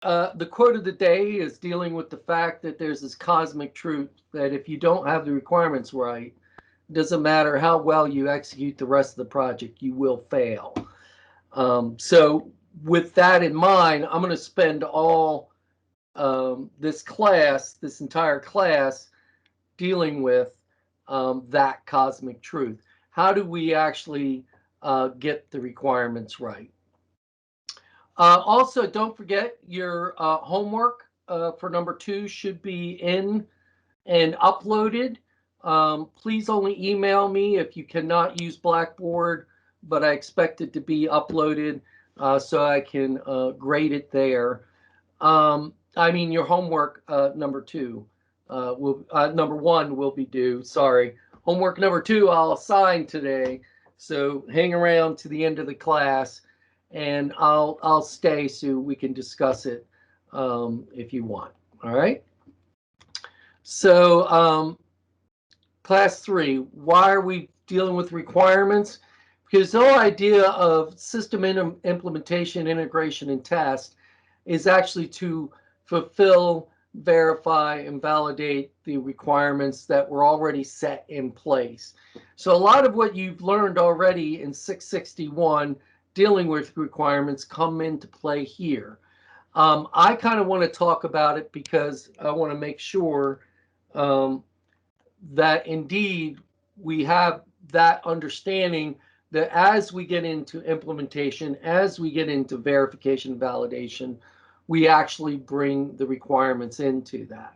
The quote of the day is dealing with the fact that there's this cosmic truth that if you don't have the requirements right, it doesn't matter how well you execute the rest of the project, you will fail. So with that in mind, I'm going to spend all this entire class, dealing with that cosmic truth. How do we actually get the requirements right? Also, don't forget your homework for number 2 should be in and uploaded. Please only email me if you cannot use Blackboard, but I expect it to be uploaded so I can grade it there. I mean, your homework number 2 number 1 will be due. Sorry, homework number 2 I'll assign today. So hang around to the end of the class, and I'll stay so we can discuss it if you want. All right. So class 3, why are we dealing with requirements? Because the whole idea of system implementation, integration, and test is actually to fulfill, verify, and validate the requirements that were already set in place. So a lot of what you've learned already in 661 dealing with requirements come into play here. I kind of want to talk about it because I want to make sure um, that indeed we have that understanding that as we get into implementation, as we get into verification and validation, we actually bring the requirements into that.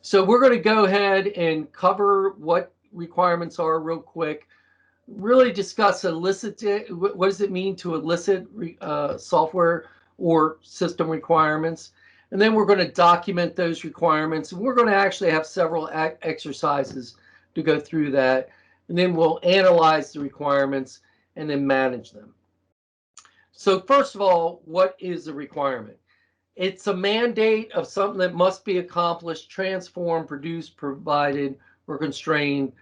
So we're going to go ahead and cover what requirements are real quick, really discuss elicit, what does it mean to elicit software or system requirements, and then we're going to document those requirements, and we're going to actually have several exercises to go through that, and then we'll analyze the requirements and then manage them. So first of all, what is a requirement? It's a mandate of something that must be accomplished, transformed, produced, provided, or constrained.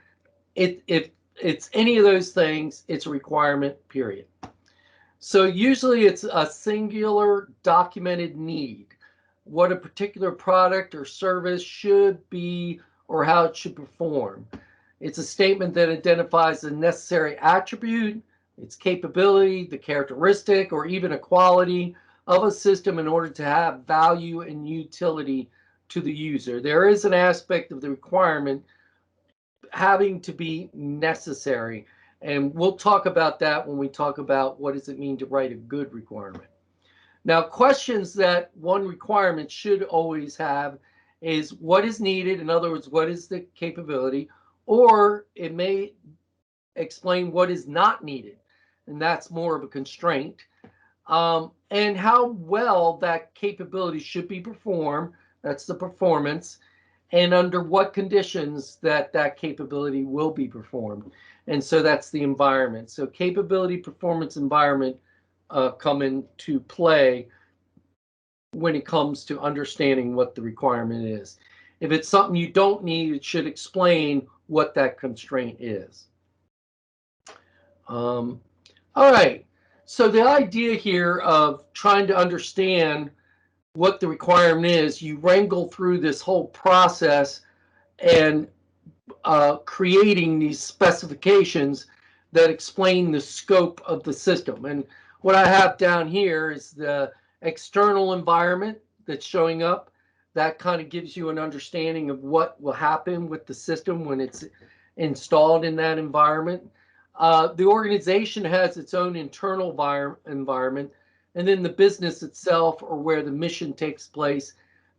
If it's any of those things, it's a requirement, period. So usually it's a singular documented need, what a particular product or service should be or how it should perform. It's a statement that identifies the necessary attribute, its capability, the characteristic, or even a quality of a system in order to have value and utility to the user. There is an aspect of the requirement having to be necessary. And we'll talk about that when we talk about what does it mean to write a good requirement. Now, questions that one requirement should always have is what is needed? In other words, what is the capability? Or it may explain what is not needed. And that's more of a constraint. And how well that capability should be performed. That's the performance. And under what conditions that capability will be performed. And so that's the environment. So capability, performance, environment come into play when it comes to understanding what the requirement is. If it's something you don't need, it should explain what that constraint is. All right. So the idea here of trying to understand what the requirement is, you wrangle through this whole process and creating these specifications that explain the scope of the system. And what I have down here is the external environment that's showing up. That kind of gives you an understanding of what will happen with the system when it's installed in that environment. The organization has its own internal environment, and then the business itself, or where the mission takes place,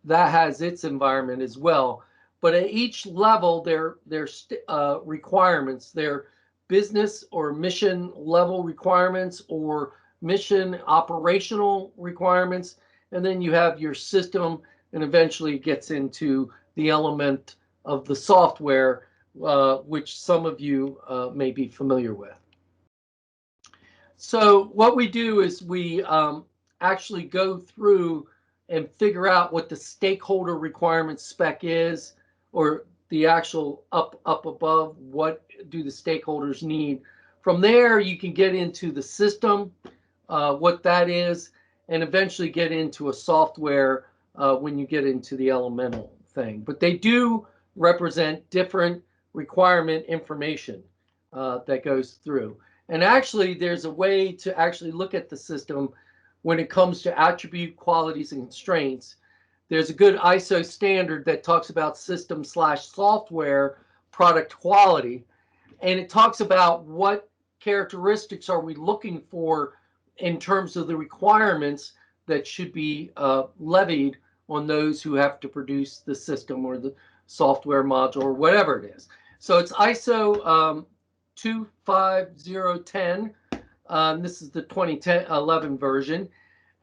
that has its environment as well. But at each level, their requirements, their business or mission level requirements or mission operational requirements, and then you have your system, and eventually it gets into the element of the software, which some of you may be familiar with. So what we do is we actually go through and figure out what the stakeholder requirement spec is, or the actual up above, what do the stakeholders need. From there, you can get into the system, what that is, and eventually get into a software when you get into the elemental thing. But they do represent different requirement information that goes through. And actually, there's a way to actually look at the system when it comes to attribute, qualities, and constraints. There's a good ISO standard that talks about system/software product quality, and it talks about what characteristics are we looking for in terms of the requirements that should be levied on those who have to produce the system or the software module or whatever it is. So it's ISO 25010. This is the 2011 version.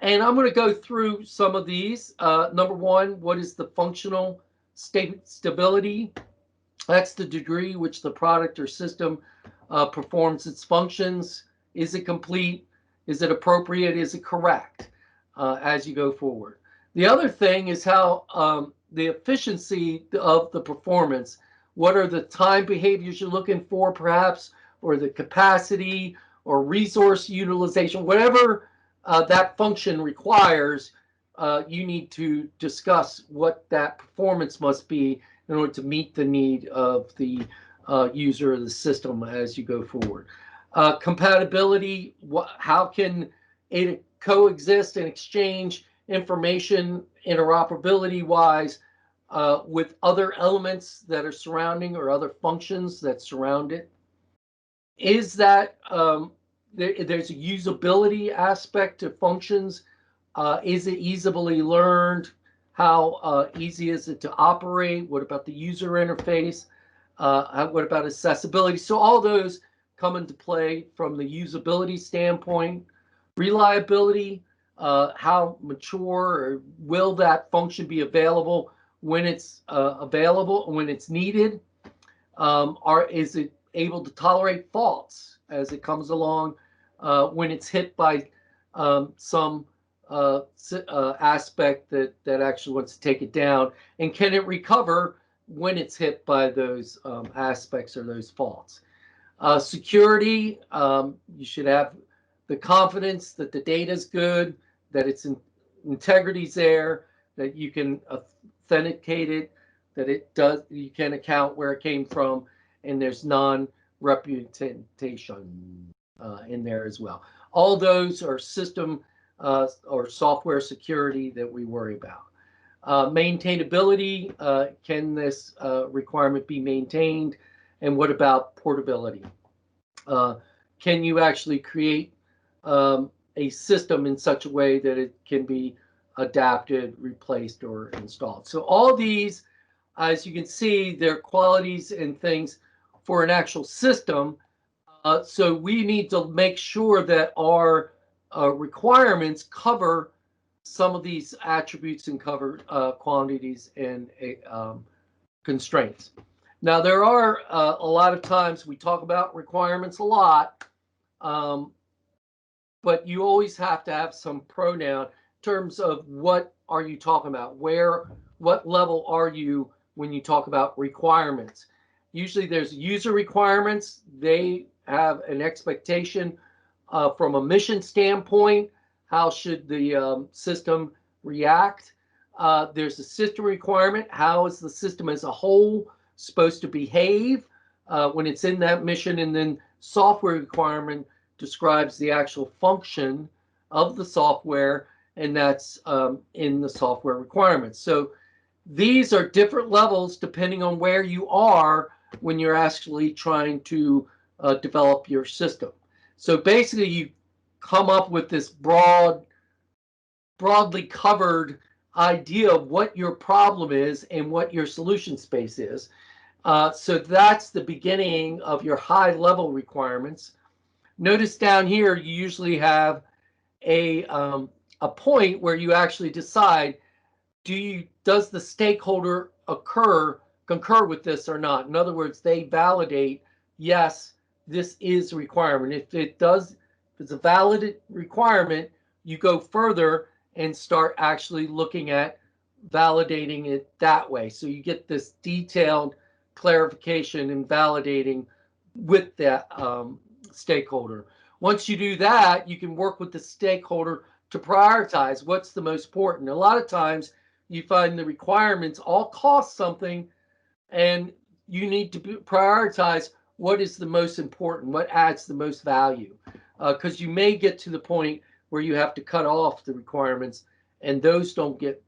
And I'm going to go through some of these. Number one, what is the functional stability? That's the degree which the product or system performs its functions. Is it complete? Is it appropriate? Is it correct as you go forward? The other thing is how the efficiency of the performance. What are the time behaviors you're looking for, perhaps, or the capacity or resource utilization, whatever that function requires, you need to discuss what that performance must be in order to meet the need of the user of the system as you go forward. Compatibility, how can it coexist and exchange information interoperability-wise with other elements that are surrounding or other functions that surround it? Is that there's a usability aspect to functions? Is it easily learned? How easy is it to operate? What about the user interface? What about accessibility? So all those come into play from the usability standpoint. Reliability, how mature or will that function be available when it's available, when it's needed? Is it able to tolerate faults as it comes along when it's hit by some aspect that actually wants to take it down? And can it recover when it's hit by those aspects or those faults? Security, you should have the confidence that the data is good, that its integrity's there, that you can authenticate it, that it does, you can account where it came from, and there's non-reputation in there as well. All those are system or software security that we worry about. Maintainability, can this requirement be maintained? And what about portability? Can you actually create a system in such a way that it can be adapted, replaced, or installed? So all these, as you can see, they're qualities and things for an actual system. So we need to make sure that our requirements cover some of these attributes and cover quantities and constraints. Now, there are a lot of times we talk about requirements a lot, but you always have to have some pronoun in terms of what are you talking about? What level are you when you talk about requirements? Usually there's user requirements. They have an expectation from a mission standpoint. How should the system react? There's a system requirement. How is the system as a whole supposed to behave when it's in that mission? And then software requirement describes the actual function of the software, and that's in the software requirements. So these are different levels depending on where you are when you're actually trying to develop your system. So basically, you come up with this broadly covered idea of what your problem is and what your solution space is. So that's the beginning of your high level requirements. Notice down here, you usually have a point where you actually decide, does the stakeholder concur with this or not? In other words, they validate, yes, this is a requirement. If it's a valid requirement, you go further and start actually looking at validating it that way. So you get this detailed clarification and validating with that stakeholder. Once you do that, you can work with the stakeholder to prioritize what's the most important. A lot of times you find the requirements all cost something, and you need to prioritize what is the most important, what adds the most value. Because you may get to the point where you have to cut off the requirements and those don't get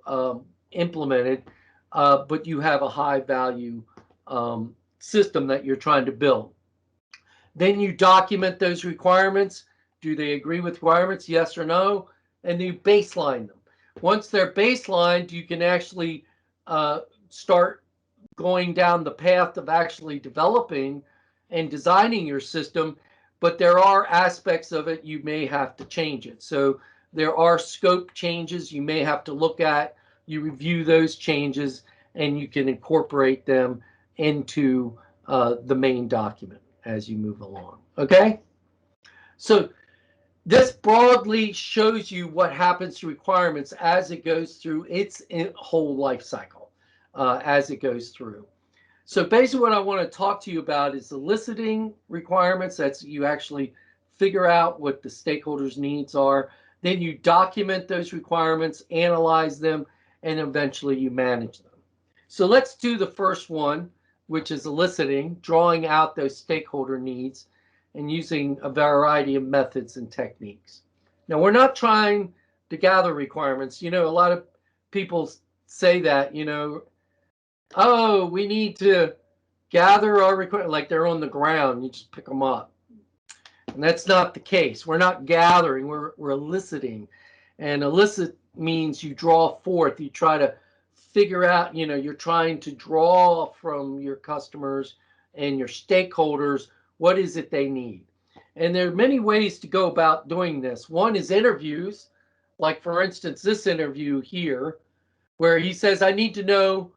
implemented, but you have a high value system that you're trying to build. Then you document those requirements. Do they agree with requirements? Yes or no? And you baseline them. Once they're baselined, you can actually start going down the path of actually developing and designing your system. But there are aspects of it you may have to change it. So there are scope changes you may have to look at. You review those changes and you can incorporate them into the main document as you move along. Okay? So this broadly shows you what happens to requirements as it goes through its whole life cycle, as it goes through. So basically what I want to talk to you about is eliciting requirements. That's you actually figure out what the stakeholders' needs are. Then you document those requirements, analyze them, and eventually you manage them. So let's do the first one, which is eliciting, drawing out those stakeholder needs and using a variety of methods and techniques. Now, we're not trying to gather requirements. You know, a lot of people say that, you know, oh, we need to gather our requirements, like they're on the ground. You just pick them up. And that's not the case. We're not gathering, we're eliciting. And elicit means you draw forth, you try to figure out, you know, you're trying to draw from your customers and your stakeholders, what is it they need? And there are many ways to go about doing this. One is interviews, like for instance, this interview here, where he says, I need to know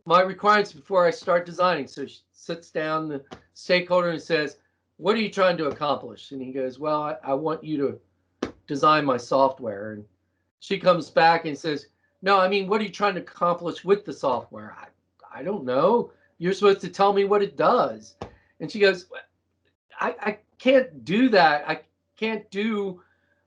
my requirements before I start designing. So she sits down the stakeholder and says, what are you trying to accomplish? And he goes, well, I want you to design my software. And she comes back and says, no, I mean, what are you trying to accomplish with the software? I don't know. You're supposed to tell me what it does. And she goes, I can't do that. I can't do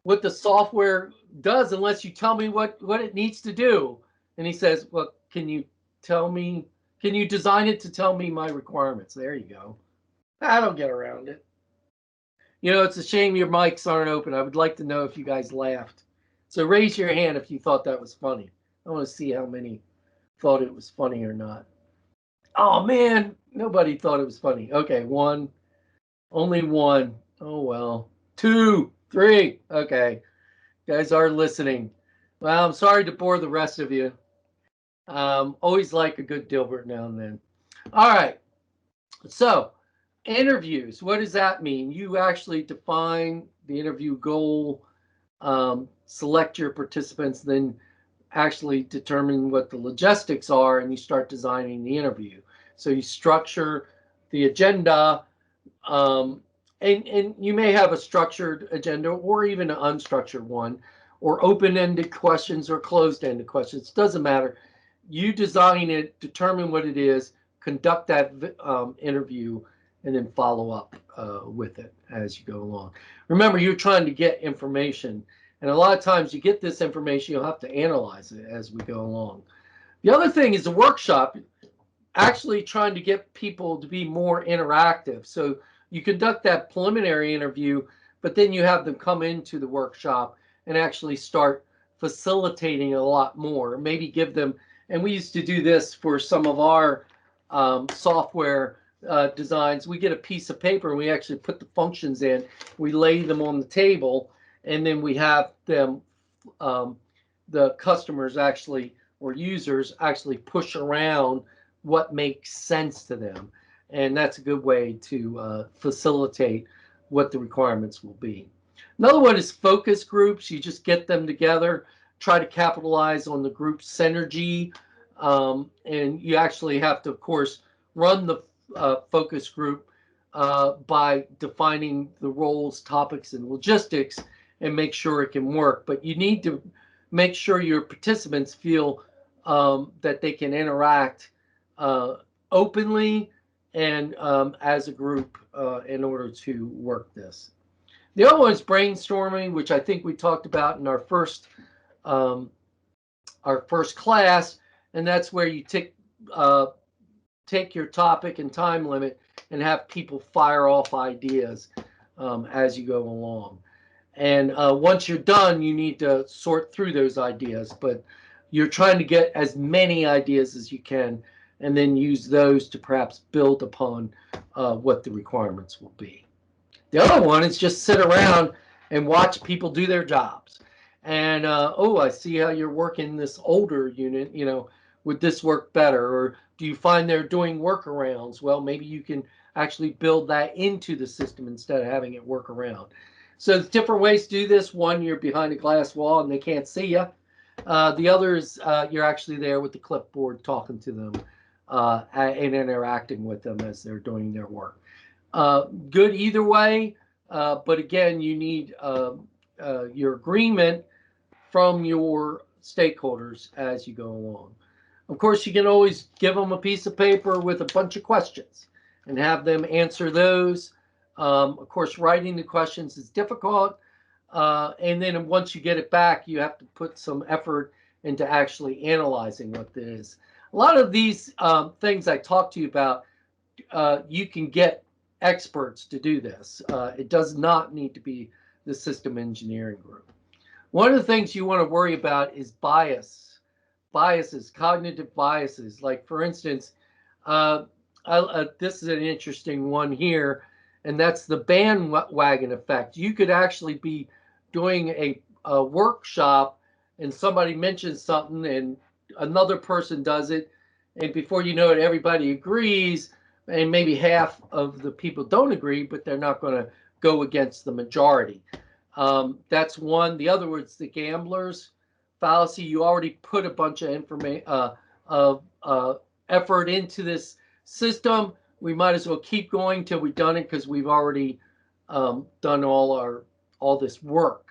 what the software does unless you tell me what it needs to do. And he says, well, can you tell me, can you design it to tell me my requirements? There you go. I don't get around it. You know, it's a shame your mics aren't open. I would like to know if you guys laughed. So raise your hand if you thought that was funny. I want to see how many thought it was funny or not. Oh man, nobody thought it was funny. Okay, one, only one. Oh well. Two, three. Okay, you guys are listening. Well, I'm sorry to bore the rest of you. Always like a good Dilbert now and then. All right. So interviews, what does that mean? You actually define the interview goal, select your participants, then actually determine what the logistics are, and you start designing the interview. So you structure the agenda, and you may have a structured agenda or even an unstructured one, or open-ended questions or closed-ended questions. It doesn't matter. You design it, determine what it is, conduct that interview, and then follow up with it as you go along. Remember, you're trying to get information, and a lot of times you get this information, you'll have to analyze it as we go along. The other thing is the workshop, actually trying to get people to be more interactive. So you conduct that preliminary interview, but then you have them come into the workshop and actually start facilitating a lot more. Maybe give them, and we used to do this for some of our software designs. We get a piece of paper and we actually put the functions in, we lay them on the table, and then we have them, the customers actually, or users actually push around what makes sense to them. And that's a good way to facilitate what the requirements will be. Another one is focus groups. You just get them together, try to capitalize on the group synergy. And you actually have to, of course, run the focus group by defining the roles, topics, and logistics and make sure it can work. But you need to make sure your participants feel that they can interact openly and as a group in order to work this. The other one is brainstorming, which I think we talked about in um, our first class, and that's where you take your topic and time limit and have people fire off ideas as you go along. And once you're done, you need to sort through those ideas, but you're trying to get as many ideas as you can and then use those to perhaps build upon what the requirements will be. The other one is just sit around and watch people do their jobs. And oh, I see how you're working this older unit. Would this work better? Or do you find they're doing workarounds? Well, maybe you can actually build that into the system instead of having it work around. So there's different ways to do this. One, you're behind a glass wall and they can't see you. The others, you're actually there with the clipboard talking to them and interacting with them as they're doing their work. Good either way, but again, you need your agreement from your stakeholders as you go along. Of course, you can always give them a piece of paper with a bunch of questions and have them answer those. Of course, writing the questions is difficult. And then once you get it back, you have to put some effort into actually analyzing what it is. A lot of these things I talked to you about, you can get experts to do this. It does not need to be the system engineering group. One of the things you want to worry about is biases, cognitive biases. Like, for instance, this is an interesting one here, and that's the bandwagon effect. You could actually be doing a workshop and somebody mentions something and another person does it, and before you know it, everybody agrees, and maybe half of the people don't agree, but they're not going to go against the majority. That's one. The other was the gamblers fallacy. You already put a bunch of information, effort into this system. We might as well keep going till we've done it because we've already done all this work.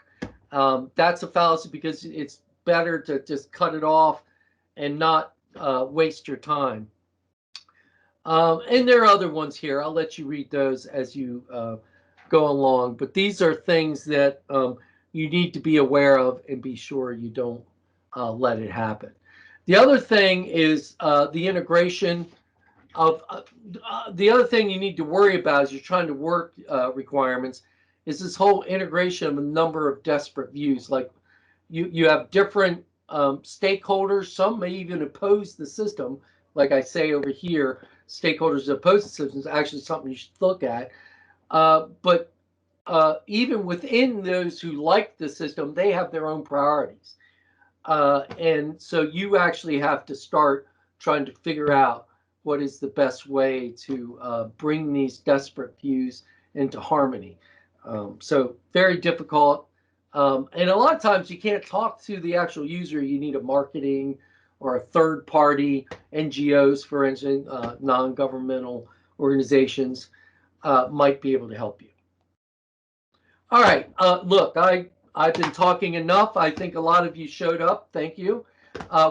That's a fallacy because it's better to just cut it off and not waste your time. And there are other ones here. I'll let you read those as you go along. But these are things that you need to be aware of and be sure you don't let it happen. The other thing is the integration of the other thing you need to worry about as you're trying to work requirements is this whole integration of a number of disparate views. Like you have different stakeholders. Some may even oppose the system. Like I say over here, stakeholders that oppose the system is actually something you should look at. But even within those who like the system, they have their own priorities. And so you actually have to start trying to figure out what is the best way to bring these disparate views into harmony. So very difficult. And a lot of times you can't talk to the actual user. You need a marketing or a third party, NGOs, for instance, non-governmental organizations might be able to help you. All right, look, I've been talking enough. I think a lot of you showed up. Thank you.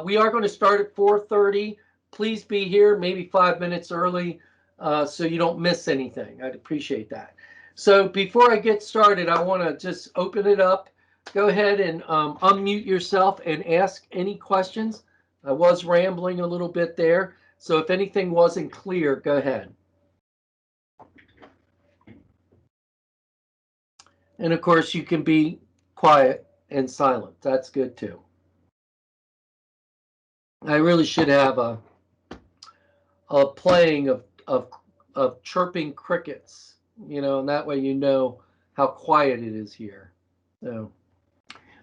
We are going to start at 4:30. Please be here maybe 5 minutes early so you don't miss anything. I'd appreciate that. So before I get started, I want to just open it up. Go ahead and unmute yourself and ask any questions. I was rambling a little bit there. So if anything wasn't clear, go ahead. And of course, you can be quiet and silent. That's good too. I really should have a playing of chirping crickets, and that way you know how quiet it is here. So,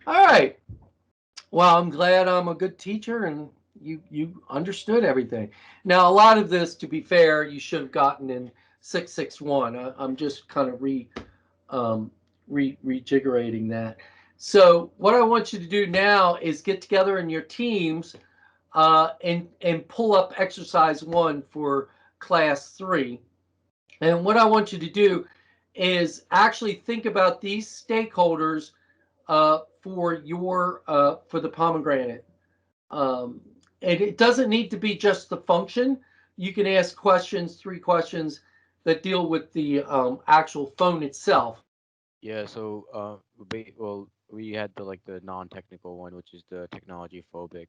all right. Well, I'm glad I'm a good teacher and you understood everything. Now, a lot of this, to be fair, you should have gotten in 661. I'm just kind of rejiggerating that. So what I want you to do now is get together in your teams and pull up exercise 1 for class 3. And what I want you to do is actually think about these stakeholders for the pomegranate. And it doesn't need to be just the function. You can ask questions, 3 questions that deal with the actual phone itself. Yeah, so well, we had the non-technical one, which is the technology phobic.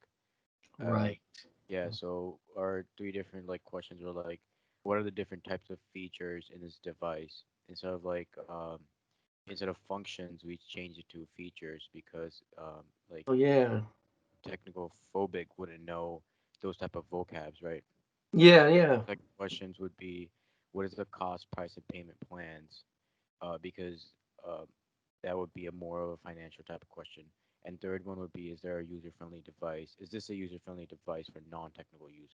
Um, Right. yeah, so our three different like questions were like, what are the different types of features in this device? Instead of functions, we changed it to features because like Oh yeah. technical phobic wouldn't know those type of vocabs, right? Yeah, yeah. Second questions would be, what is the cost, price, and payment plans? Because uh, that would be a more of a financial type of question. And third one would be, is there a user-friendly device? Is this a user-friendly device for non-technical use?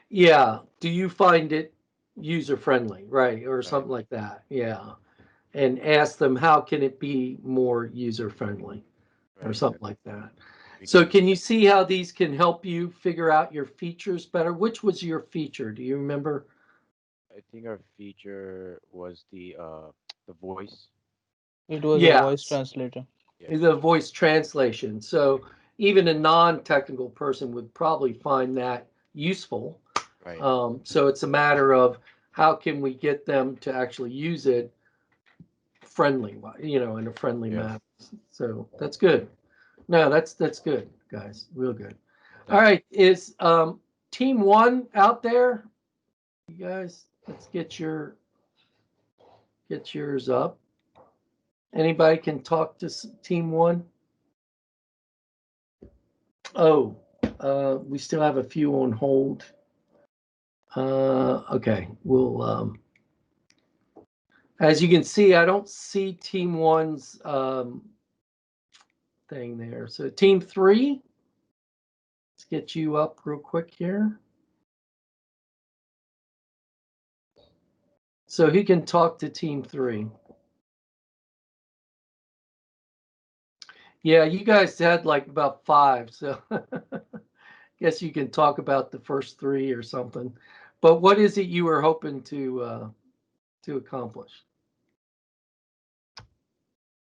Yeah. Do you find it user friendly, right? Or Right, something like that. Yeah. And ask them how can it be more user friendly or right, something like that. So because can you see how these can help you figure out your features better? Which was your feature? Do you remember? I think our feature was the voice. It was a voice Yes, translator. Yeah, the voice translation. So even a non-technical person would probably find that useful. right. So it's a matter of how can we get them to actually use it friendly, in a friendly Yeah. manner. So that's good. No, that's good, guys. Real good. All Thank you. right, is team one out there? You guys, let's get yours up. Anybody can talk to team one? Oh, we still have a few on hold. Okay, we'll. As you can see, I don't see team one's thing there. So team three, let's get you up real quick here. So he can talk to team three. Yeah, you guys had like about five, so guess you can talk about the first three or something. But what is it you were hoping to accomplish?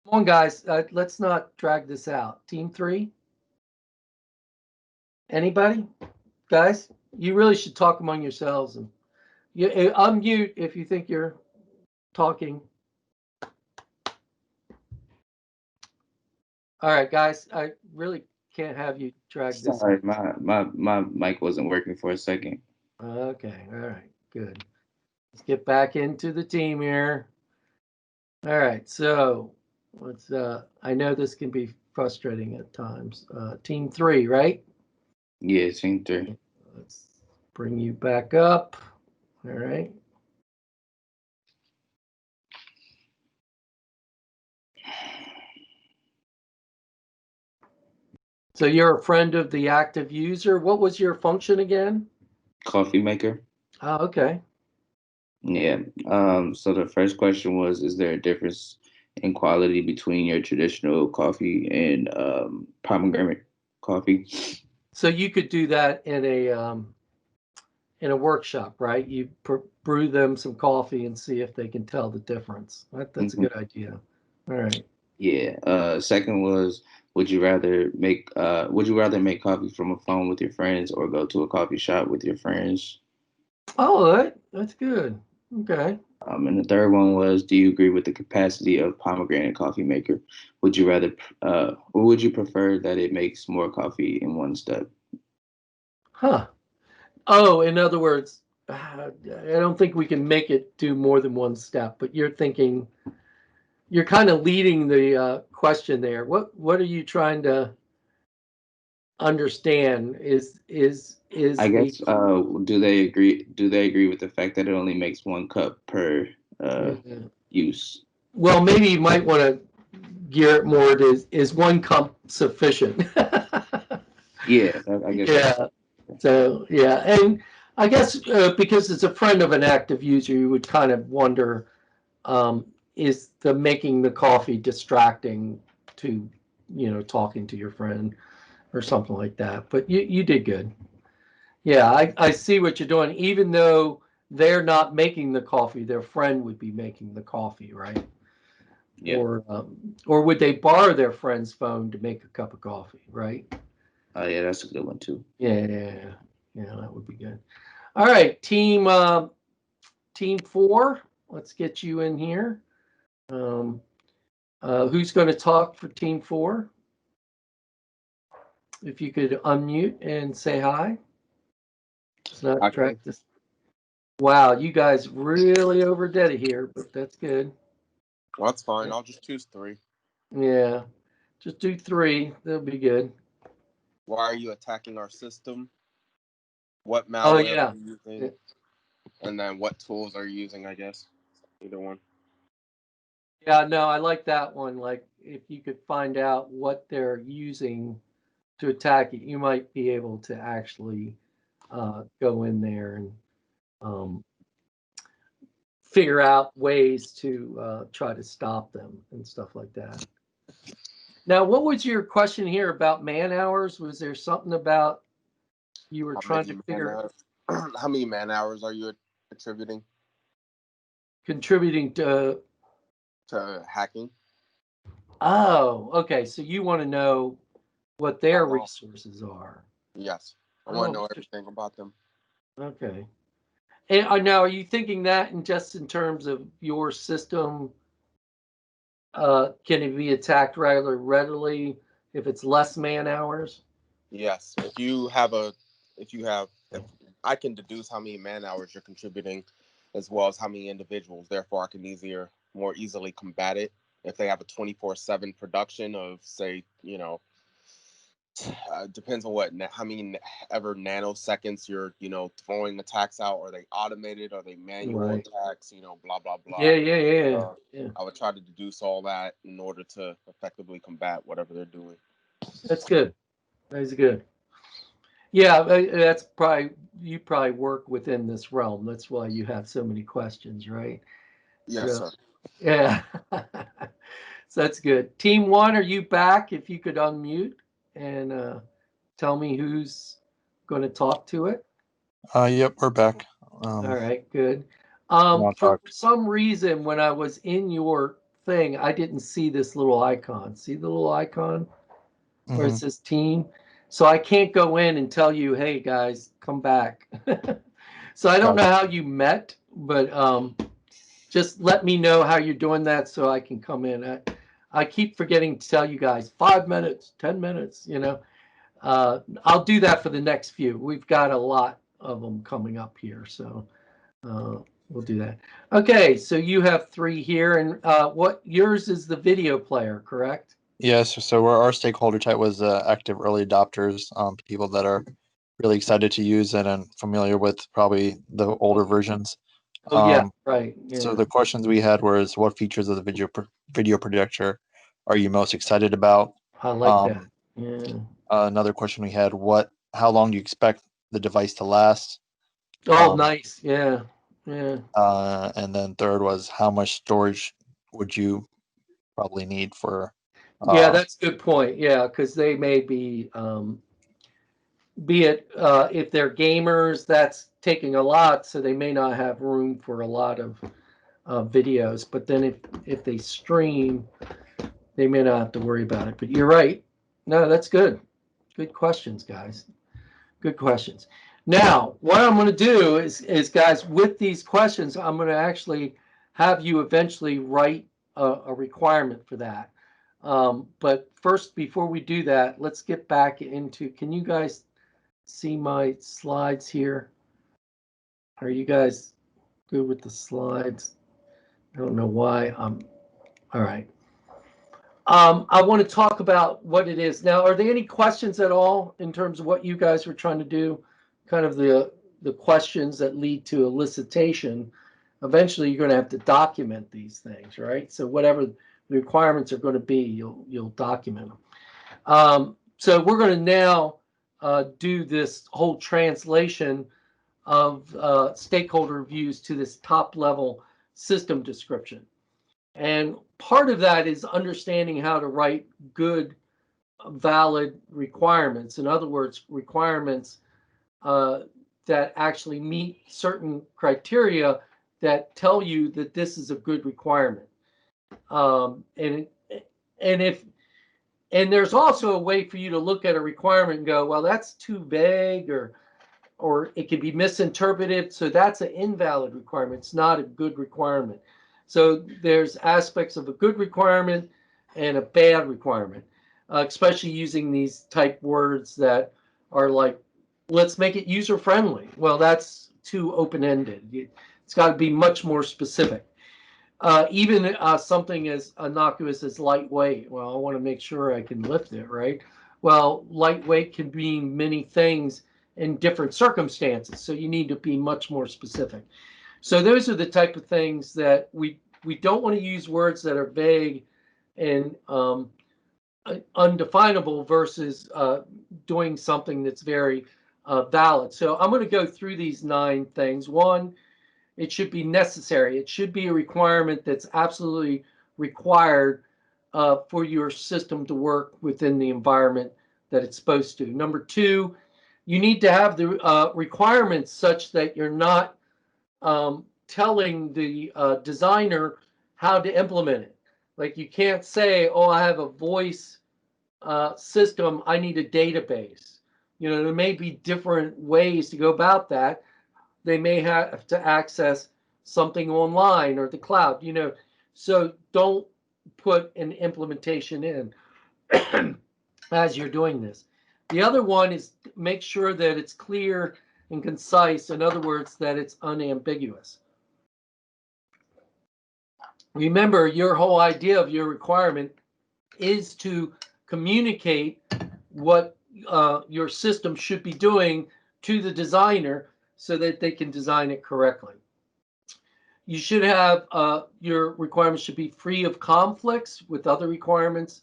Come on, guys, let's not drag this out. Team three, anybody? Guys, you really should talk among yourselves and unmute if you think you're talking. All right, guys, I really can't have you drag this. Sorry, my mic wasn't working for a second. Okay, all right, good. Let's get back into the team here. All right, so let's. I know this can be frustrating at times. Team three, right? Yeah, scene three. Let's bring you back up. All right. So you're a friend of the active user. What was your function again? Coffee maker. Oh, okay. Yeah. So the first question was, is there a difference in quality between your traditional coffee and pomegranate coffee? So you could do that in a workshop, right? You brew them some coffee and see if they can tell the difference. That's a Hmm. good idea. All right. Yeah. Second was, would you rather make coffee from a phone with your friends or go to a coffee shop with your friends? Oh, that's good. Okay. And the third one was, do you agree with the capacity of pomegranate coffee maker? Or would you prefer that it makes more coffee in one step? Huh. Oh, in other words, I don't think we can make it do more than one step, but you're kind of leading the question there. What are you trying to understand? Is I a guess, do they agree with the fact that it only makes 1 cup per uh, uh, use? well, maybe you might want to gear it more to is 1 cup sufficient? Yeah, I guess that's Yeah. So yeah, and I guess because it's a friend of an active user, you would kind of wonder, um, is the making the coffee distracting to, talking to your friend or something like that. But you did good. Yeah, I see what you're doing. Even though they're not making the coffee, their friend would be making the coffee, right? yeah. Or would they borrow their friend's phone to make a cup of coffee, right? Oh yeah, that's a good one too. Yeah, yeah, that would be good. All right, team four, let's get you in here. Who's going to talk for Team 4? If you could unmute and say hi. It's not practice. Wow, you guys really overdid it here, but that's good. Well, that's fine. I'll just choose 3. Yeah, just do 3. That'll be good. Why are you attacking our system? What malware yeah. are you using? Yeah. And then what tools are you using, I guess. Either one. Yeah, no, I like that one. Like, if you could find out what they're using to attack it, you might be able to actually go in there and figure out ways to try to stop them and stuff like that. Now, what was your question here about man hours? Was there something about you were trying to figure out? How many man hours are you contributing to hacking? Oh, okay. So you want to know what their resources are? Yes, I want to know everything about them. Okay. And now, are you thinking that just in terms of your system? Can it be attacked readily if it's less man hours? Yes. If I can deduce how many man hours you're contributing, as well as how many individuals. Therefore, I can more easily combat it. If they have a 24/7 production of, say, depends on how many ever nanoseconds you're, throwing attacks out. Are they automated? Are they manual attacks? Blah, blah, blah. Yeah. I would try to deduce all that in order to effectively combat whatever they're doing. That's good. That's good. Yeah, that's you probably work within this realm. That's why you have so many questions, right? Yes, sir. Yeah. So that's good. Team 1, are you back? If you could unmute and tell me who's going to talk to it. Yep, we're back. All right, good. I'll For talk. some reason, when I was in your thing, I didn't see this little icon. See the little icon where it says team? So I can't go in and tell you, hey, guys, come back. So I don't know how you met, but just let me know how you're doing that so I can come in. I keep forgetting to tell you guys 5 minutes, 10 minutes, I'll do that for the next few. We've got a lot of them coming up here, so we'll do that. Okay, so you have 3 here, and what yours is the video player, correct? Yes, so our stakeholder type was active early adopters, people that are really excited to use it and familiar with probably the older versions. Oh, yeah, right. Yeah. So the questions we had was, what features of the video projector are you most excited about? I like that. Yeah. Another question we had, how long do you expect the device to last? Oh, nice. Yeah. And then third was, how much storage would you probably need for? Yeah, that's a good point. Yeah, because they may be it if they're gamers, that's taking a lot, so they may not have room for a lot of videos. But then if they stream, they may not have to worry about it. But you're right. No, that's good. Good questions, guys. Good questions. Now, what I'm going to do is guys, with these questions, I'm going to actually have you eventually write a requirement for that. But first, before we do that, let's get back into, can you guys see my slides here? Are you guys good with the slides? I don't know why. All right. I want to talk about what it is. Now, are there any questions at all in terms of what you guys were trying to do? Kind of the questions that lead to elicitation. Eventually, you're going to have to document these things, right? So whatever the requirements are going to be, you'll document them. So we're going to now do this whole translation of stakeholder reviews to this top level system description. And part of that is understanding how to write good, valid requirements. In other words, requirements that actually meet certain criteria that tell you that this is a good requirement. And there's also a way for you to look at a requirement and go, well, that's too vague, or it can be misinterpreted. So that's an invalid requirement. It's not a good requirement. So there's aspects of a good requirement and a bad requirement, especially using these type words that are like, let's make it user friendly. Well, that's too open-ended. It's got to be much more specific. Even something as innocuous as lightweight. Well, I want to make sure I can lift it, right? Well, lightweight can mean many things in different circumstances, so you need to be much more specific. So those are the type of things that we don't want to use words that are vague and undefinable versus doing something that's very valid. So I'm going to go through these 9 things. One, it should be necessary. It should be a requirement that's absolutely required for your system to work within the environment that it's supposed to. Number 2, you need to have the requirements such that you're not telling the designer how to implement it. Like you can't say, oh, I have a voice system, I need a database. You know, there may be different ways to go about that. They may have to access something online or the cloud, you know, so don't put an implementation in as you're doing this. The other one is make sure that it's clear and concise. In other words, that it's unambiguous. Remember, your whole idea of your requirement is to communicate what your system should be doing to the designer so that they can design it correctly. You should have your requirements should be free of conflicts with other requirements.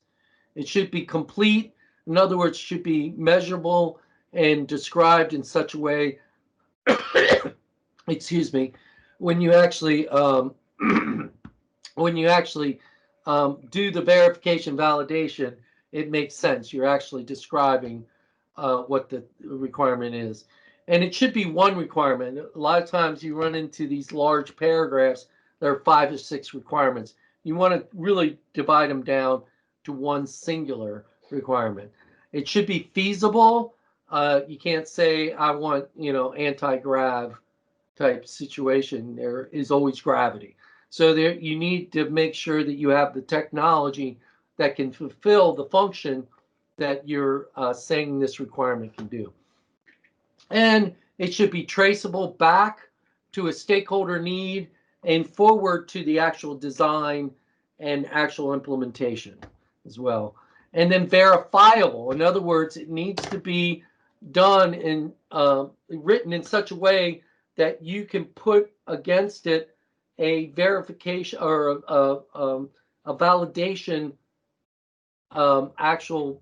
It should be complete. In other words, should be measurable and described in such a way, excuse me, when you actually do the verification validation, it makes sense. You're actually describing what the requirement is. And it should be one requirement. A lot of times you run into these large paragraphs. There are 5 or 6 requirements. You want to really divide them down to one singular requirement. It should be feasible. You can't say, I want, you know, anti-grav type situation. There is always gravity. So there, you need to make sure that you have the technology that can fulfill the function that you're saying this requirement can do. And it should be traceable back to a stakeholder need and forward to the actual design and actual implementation as well. And then verifiable. In other words, it needs to be done and written in such a way that you can put against it a verification or a validation, actual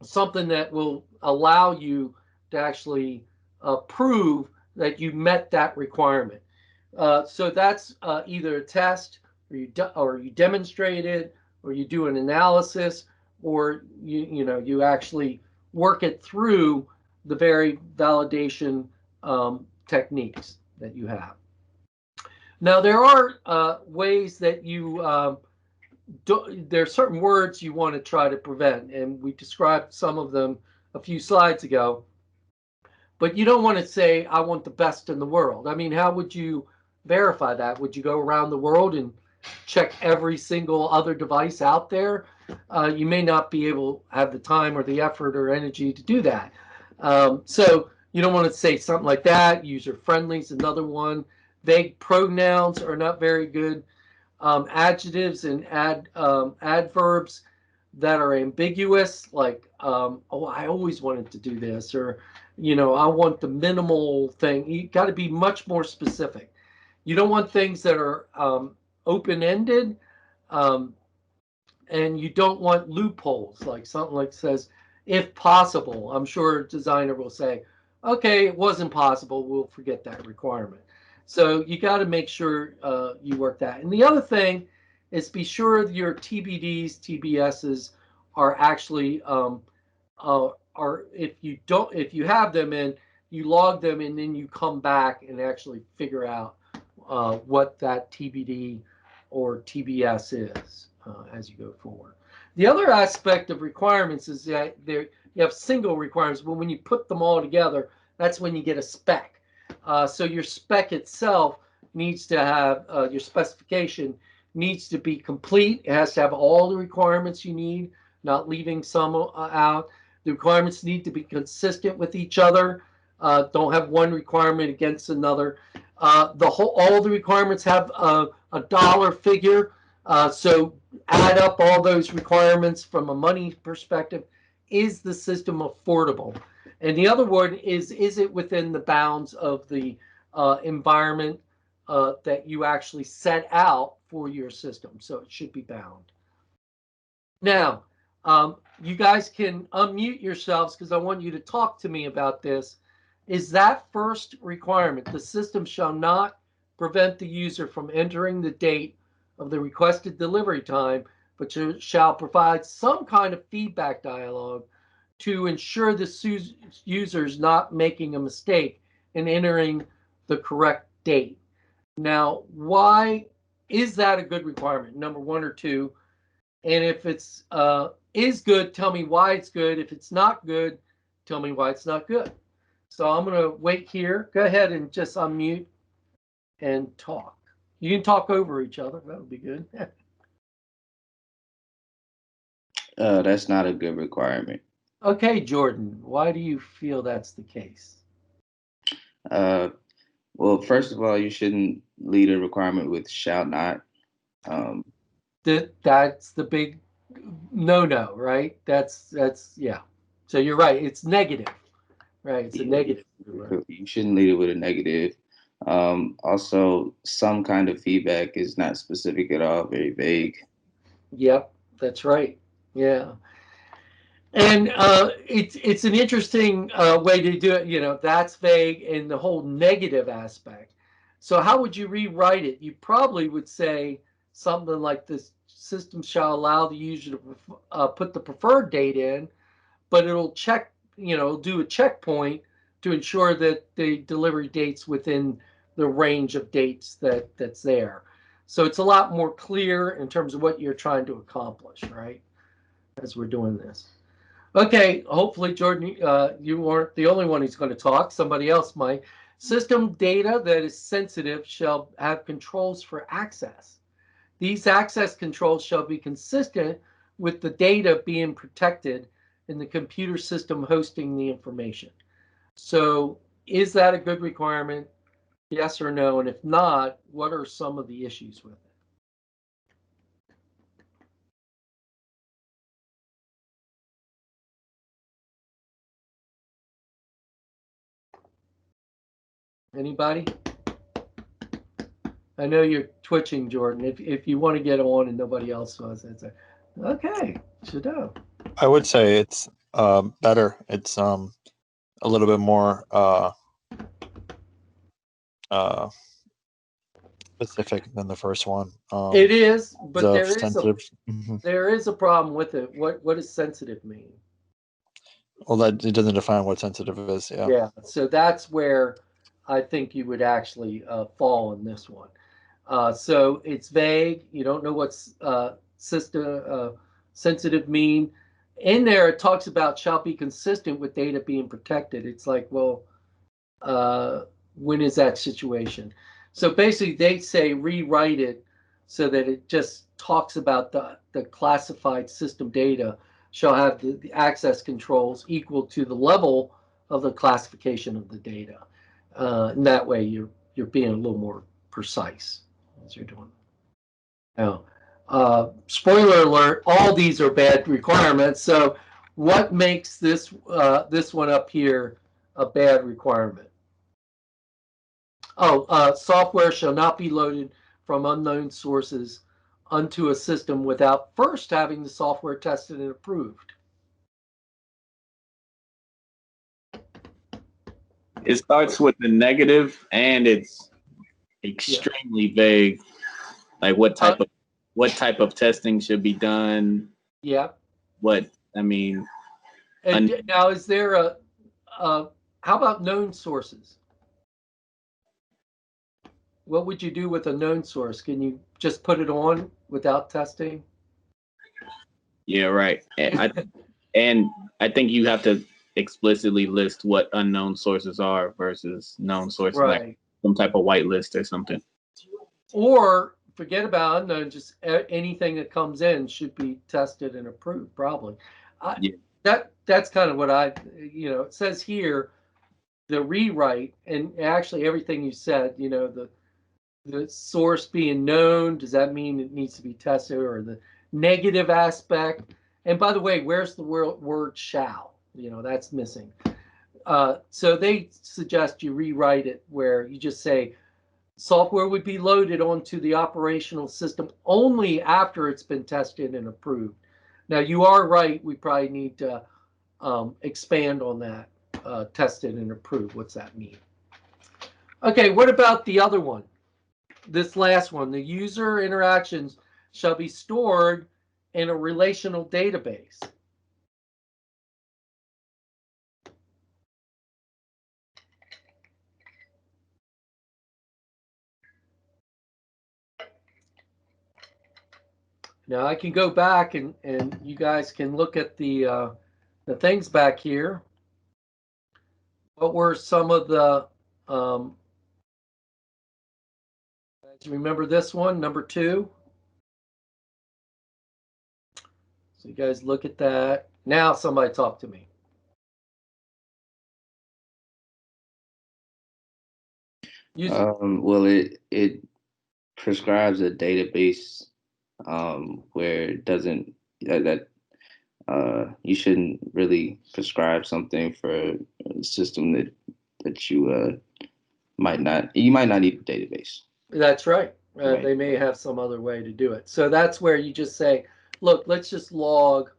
something that will allow you to actually prove that you met that requirement. So that's either a test, or you demonstrate it, or you do an analysis, or you actually work it through the very validation techniques that you have. Now there are ways that you there are certain words you want to try to prevent, and we described some of them a few slides ago. But you don't want to say, I want the best in the world. I mean, how would you verify that? Would you go around the world and check every single other device out there? You may not be able to have the time or the effort or energy to do that. So you don't want to say something like that. User friendly is another one. Vague pronouns are not very good. Adjectives and adverbs that are ambiguous, like, oh, I always wanted to do this, or, you know, I want the minimal thing. You got to be much more specific. You don't want things that are open-ended, and you don't want loopholes, like something like says, if possible. I'm sure a designer will say, okay, it wasn't possible, we'll forget that requirement. So you got to make sure you work that. And the other thing is be sure your TBDs, TBSs are actually if you have them in, you log them and then you come back and actually figure out what that TBD or TBS is as you go forward. The other aspect of requirements is that you have single requirements, but when you put them all together, that's when you get a spec. So your spec itself needs to have, your specification needs to be complete. It has to have all the requirements you need, not leaving some out. The requirements need to be consistent with each other. Don't have one requirement against another. All the requirements have a dollar figure. So add up all those requirements from a money perspective. Is the system affordable? And the other one is it within the bounds of the environment that you actually set out for your system? So it should be bound. Now, you guys can unmute yourselves because I want you to talk to me about this. Is that first requirement, the system shall not prevent the user from entering the date of the requested delivery time, but shall provide some kind of feedback dialogue to ensure the user is not making a mistake in entering the correct date. Now, why is that a good requirement? Number one or two. And if it's is good, tell me why it's good. If it's not good, tell me why it's not good. So I'm going to wait here. Go ahead and just unmute and talk. You can talk over each other. That would be good. That's not a good requirement. Okay, Jordan, why do you feel that's the case? Well, first of all, you shouldn't lead a requirement with shall not. That's the big no, right? That's yeah. So you're right. It's negative, right? It's a negative. You shouldn't lead it with a negative. Also, some kind of feedback is not specific at all, very vague. Yep, that's right. Yeah. And it's an interesting way to do it. You know, that's vague and the whole negative aspect. So how would you rewrite it? You probably would say something like this: system shall allow the user to put the preferred date in, but it'll check, do a checkpoint to ensure that the delivery date's within the range of dates that's there. So it's a lot more clear in terms of what you're trying to accomplish, right? As we're doing this. Okay, hopefully, Jordan, you weren't the only one who's going to talk. Somebody else might. System data that is sensitive shall have controls for access. These access controls shall be consistent with the data being protected in the computer system hosting the information. So is that a good requirement? Yes or no? And if not, what are some of the issues with it? Anybody? I know you're twitching, Jordan. If you want to get on and nobody else was, it's okay. Should know. I would say it's better. It's a little bit more specific than the first one. It is, but Mm-hmm. there is a problem with it. What does sensitive mean? Well, that it doesn't define what sensitive is. Yeah. Yeah. So that's where I think you would actually fall in this one. So it's vague. You don't know what's system sensitive mean. In there, it talks about shall be consistent with data being protected. It's like, well, when is that situation? So basically, they say rewrite it so that it just talks about the classified system data shall have the access controls equal to the level of the classification of the data. And that way, you're being a little more precise as you're doing. Now, spoiler alert: all these are bad requirements. So, what makes this one up here a bad requirement? Oh, software shall not be loaded from unknown sources onto a system without first having the software tested and approved. It starts with the negative and it's extremely vague. Like what type of testing should be done? Yeah. And now, is there how about known sources? What would you do with a known source? Can you just put it on without testing? Yeah, right. And I think you have to explicitly list what unknown sources are versus known sources, right. Like some type of whitelist or something. or forget about it. No, just anything that comes in should be tested and approved. Probably. Yeah. That's kind of what it says here, the rewrite, and actually everything you said. The source being known. Does that mean it needs to be tested, or the negative aspect? And by the way, where's the word shall? That's missing. So they suggest you rewrite it where you just say software would be loaded onto the operational system only after it's been tested and approved. Now, you are right. We probably need to expand on that, tested and approved. What's that mean? Okay, what about the other one? This last one, the user interactions shall be stored in a relational database. Now I can go back and you guys can look at the things back here. What were some of the, remember this one, number 2? So you guys look at that. Now somebody talk to me. Well, it prescribes a database where it doesn't that you shouldn't really prescribe something for a system that you might not need a database. That's right. Right. They may have some other way to do it. So that's where you just say, look, let's just log.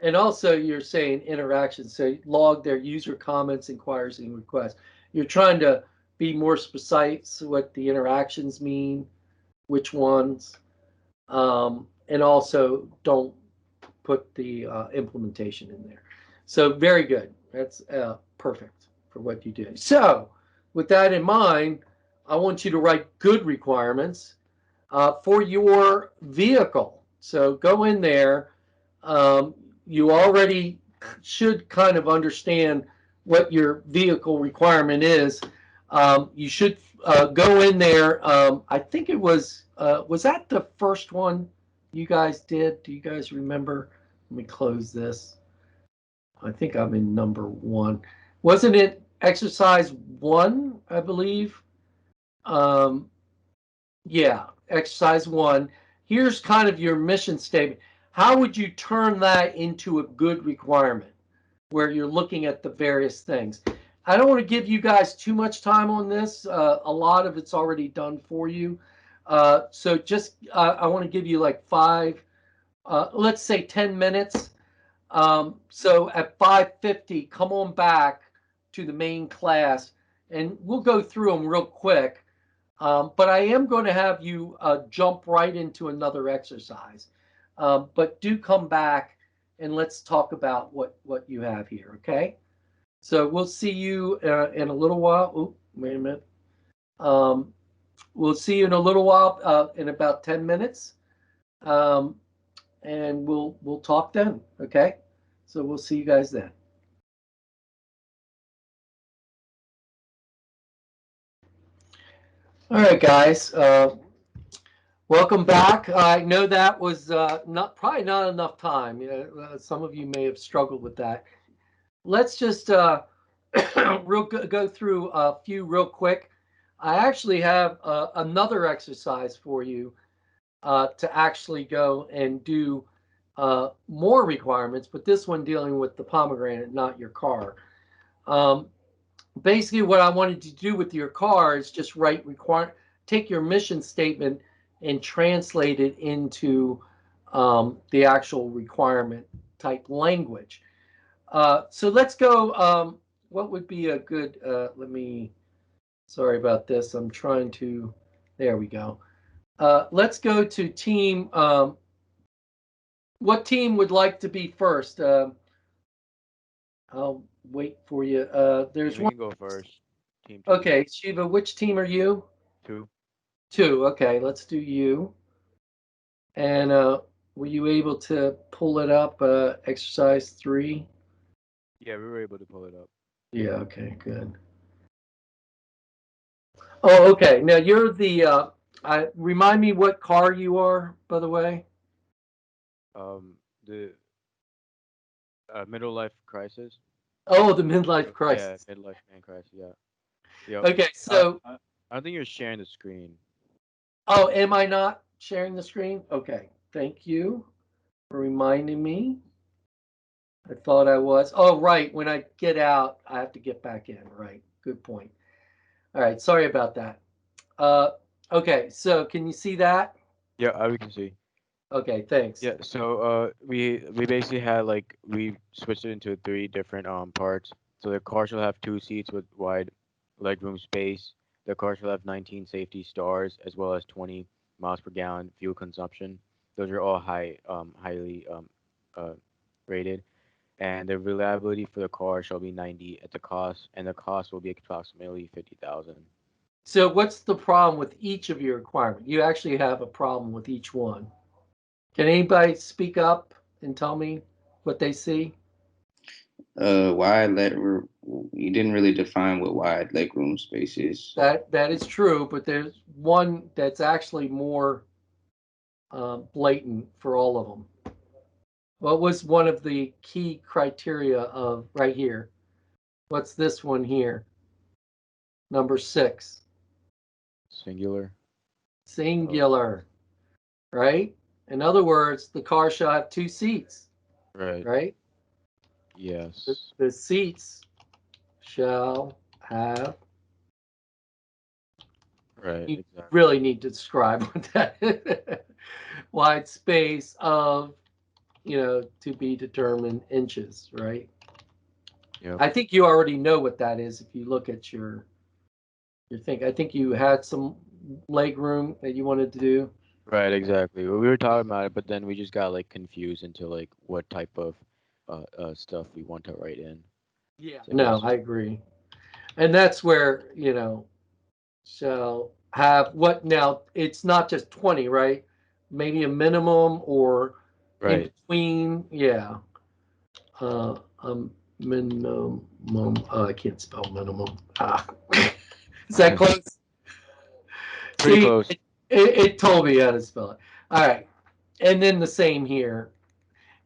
And also you're saying interactions. So log their user comments, inquiries, and requests. You're trying to be more precise what the interactions mean, which ones, and also don't put the implementation in there. So very good. That's perfect for what you do. So with that in mind, I want you to write good requirements for your vehicle. So go in there. You already should kind of understand what your vehicle requirement is. You should go in there. I think it was that the first one you guys did? Do you guys remember? Let me close this. I think I'm in number 1. Wasn't it exercise 1, I believe? Yeah, exercise 1. Here's kind of your mission statement. How would you turn that into a good requirement where you're looking at the various things? I don't want to give you guys too much time on this. A lot of it's already done for you. So just I want to give you like 5, let's say 10 minutes. So at 5:50, come on back to the main class and we'll go through them real quick. But I am going to have you jump right into another exercise. But do come back and let's talk about what you have here, okay? So we'll see you in a little while. Oh, wait a minute. We'll see you in a little while, in about 10 minutes. And we'll talk then, okay? So we'll see you guys then. All right, guys. Welcome back. I know that was probably not enough time. Some of you may have struggled with that. Let's just go through a few real quick. I actually have another exercise for you to actually go and do more requirements, but this one dealing with the pomegranate, not your car. Basically, what I wanted to do with your car is just take your mission statement and translate it into the actual requirement type language. So let's go. What would be a good, sorry about this. I'm trying to, there we go. Let's go to team. What team would like to be first? I'll wait for you. There's We one. can go first. Team 2. Okay, Shiva, which team are you? 2. 2. Okay, let's do you. And were you able to pull it up? Exercise 3. Yeah, we were able to pull it up. Yeah. Okay. Good. Oh, okay. Now you're the Remind me what car you are, by the way. The middle life crisis. Oh, the midlife crisis. Yeah, midlife man crisis. Yeah. Yep. Okay, so I don't think you're sharing the screen. oh, am I not sharing the screen? Okay, thank you for reminding me. I thought I was. Oh, right. When I get out, I have to get back in. Right. Good point. All right. Sorry about that. Uh, okay. So can you see that? Yeah, we can see. Okay. Thanks. Yeah, so we basically had like we switched it into three different parts. So the car shall have two seats with wide legroom space. The car shall have 19 safety stars as well as 20 miles per gallon fuel consumption. Those are all highly uh, rated. And the reliability for the car shall be 90 at the cost, and the cost will be approximately 50,000. So what's the problem with each of your requirements? You actually have a problem with each one. Can anybody speak up and tell me what they see? Wide leg. You didn't really define what wide legroom space is. That is true, but there's one that's actually more blatant for all of them. What was one of the key criteria of right here? What's this one here? Number 6. Singular. Singular, right? In other words, the car shall have 2 seats, Right. right? Yes. The seats shall have. Right. You Exactly. really need to describe what that is. Wide space of, to be determined inches, right? Yep. I think you already know what that is if you look at your thing. I think you had some leg room that you wanted to do. Right, exactly. Well, we were talking about it, but then we just got like confused into like what type of stuff we want to write in. Yeah. So No, I agree. And that's where, shall have what now? It's not just 20, right? Maybe a minimum or in right. between. Yeah. A minimum. I can't spell minimum. Is that close? Pretty See, close. it told me how to spell it. All right. And then the same here.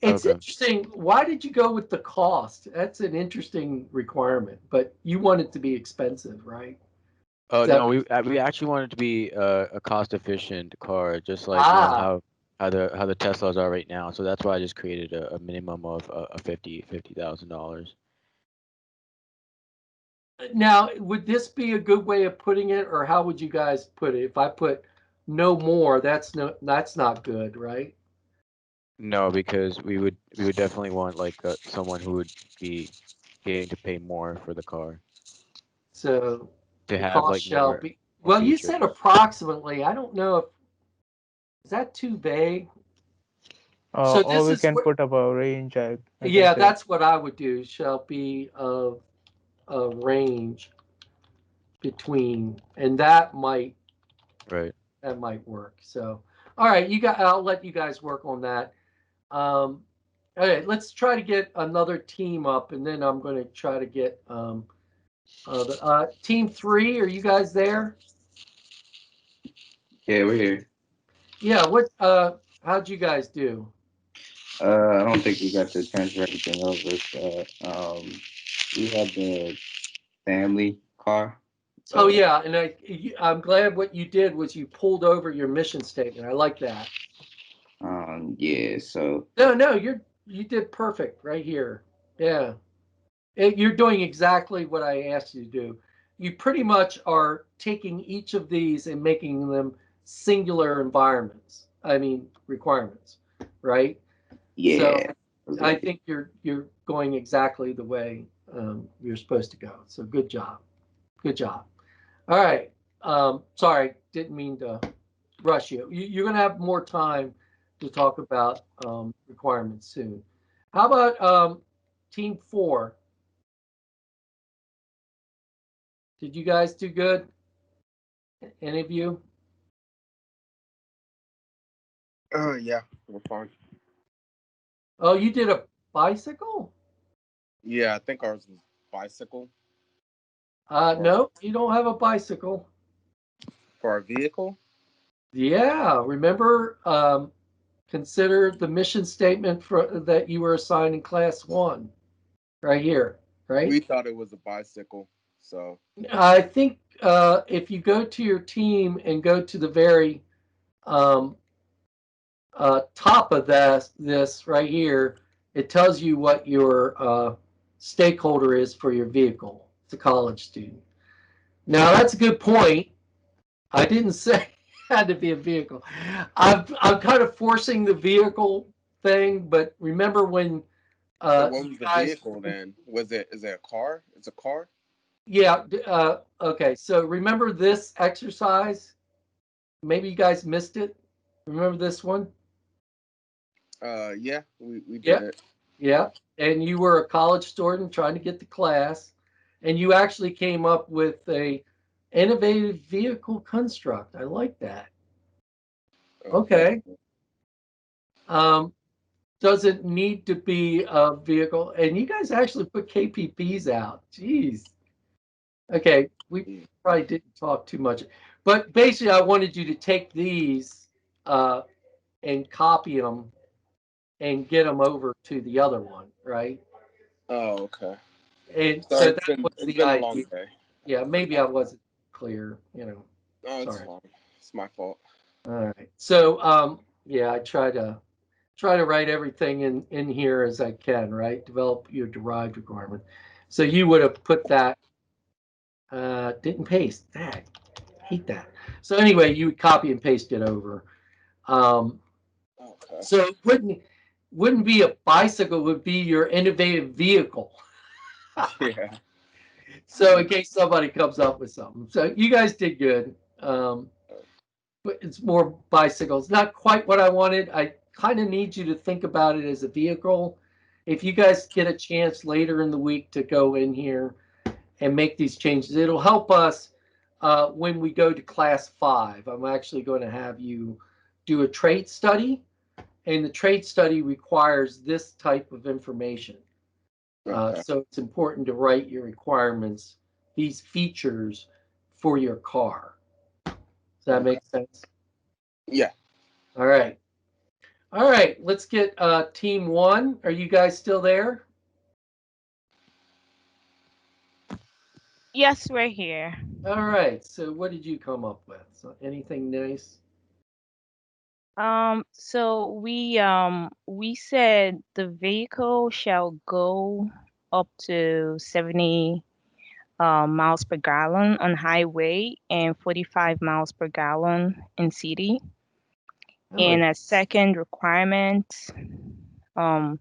It's Okay. interesting. Why did you go with the cost? That's an interesting requirement, but you want it to be expensive, right? Oh That no, we actually wanted to be a cost efficient car, just like ah how the Teslas are right now. So that's why I just created a minimum of $50,000. now would this be a good way of putting it, or how would you guys put it? If I put no more, that's not good, right? No, because we would definitely want like someone who would be getting to pay more for the car So to the have cost like shall be. more Well, you features. said approximately. I don't know if is that too vague. So Or this we is can what. put up a range, I can Yeah, say. that's what I would do. Shall be of a range between, and Right. that might work. So, all right, I'll let you guys work on that. Okay, let's try to get another team up, and then I'm going to try to get team 3. Are you guys there? Yeah, we're here. Yeah. How'd you guys do? I don't think we got to transfer everything over. We had the family car. Oh So yeah, and I'm glad what you did was you pulled over your mission statement. I like that. yeah, so No, you did perfect right here. Yeah. You're doing exactly what I asked you to do. You pretty much are taking each of these and making them singular environments. I mean, requirements, right? So yeah. I think you're going exactly the way you're supposed to go. So good job. Good job. All right. Sorry, didn't mean to rush you. You're going to have more time to talk about requirements soon. How about team 4? Did you guys do good? Any of you? Yeah, we're fine. Oh, you did a bicycle? Yeah, I think ours was bicycle or No, you don't have a bicycle. for our vehicle. Yeah, remember, consider the mission statement that you were assigned in class 1, right here, right? We thought it was a bicycle. So I think if you go to your team and go to the very um, top of this right here, it tells you what your stakeholder is for your vehicle. It's a college student. Now that's a good point. I didn't say it had to be a vehicle. I'm kind of forcing the vehicle thing, but remember when so what you was the guys, vehicle then? Is it a car? It's a car? yeah, okay. So remember this exercise? Maybe you guys missed it. Remember this one? Yeah, we did Yeah, it. yeah. And you were a college student trying to get to class, and you actually came up with a innovative vehicle construct. I like that. Okay. Okay. Um, does it need to be a vehicle? And you guys actually put KPPs out. Jeez. Okay, we probably didn't talk too much, but basically, I wanted you to take these and copy them and get them over to the other one, right? Oh, okay. And so Sorry, that was it's the been a long idea. day. Yeah, maybe I wasn't clear, No, it's Sorry. fine. It's my fault. All right. So, yeah, I try to write everything in here as I can, right? Develop your derived requirement. So you would have put that, didn't paste. That, hate that. So anyway, you would copy and paste it over. Um, Okay. so it wouldn't be a bicycle, it would be your innovative vehicle. Yeah. So in case somebody comes up with something. So you guys did good. But it's more bicycles. Not quite what I wanted. I kind of need you to think about it as a vehicle. If you guys get a chance later in the week to go in here and make these changes, it'll help us when we go to class 5. I'm actually going to have you do a trait study, and the trait study requires this type of information. Okay. So it's important to write your requirements, these features for your car. Does that Okay. make sense? Yeah. All right. All right. Let's get team 1. Are you guys still there? Yes, we're here. All right. So what did you come up with? So anything nice? So we said the vehicle shall go up to 70 miles per gallon on highway and 45 miles per gallon in city. Oh, And a second requirement, um,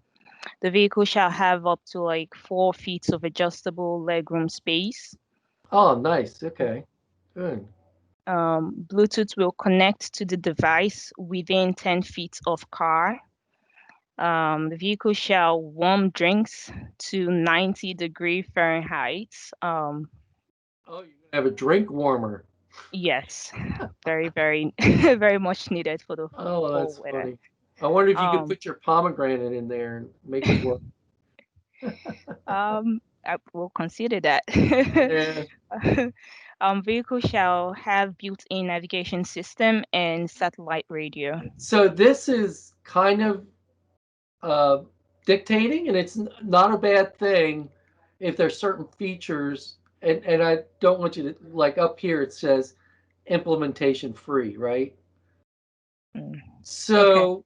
the vehicle shall have up to like 4 feet of adjustable legroom space. oh, nice. Okay. Good. Bluetooth will connect to the device within 10 feet of car. The vehicle shall warm drinks to 90-degree Fahrenheit. Oh, you're gonna have a drink warmer. Yes, very, very, very much needed for the Oh, well, cold that's weather. funny. I wonder if you could Um, put your pomegranate in there and make it work. I will consider that. Yeah. Vehicle shall have built-in navigation system and satellite radio. So this is kind of uh, dictating, and it's not a bad thing if there's certain features. And I don't want you to, like, up here it says implementation free, right? Mm, okay. So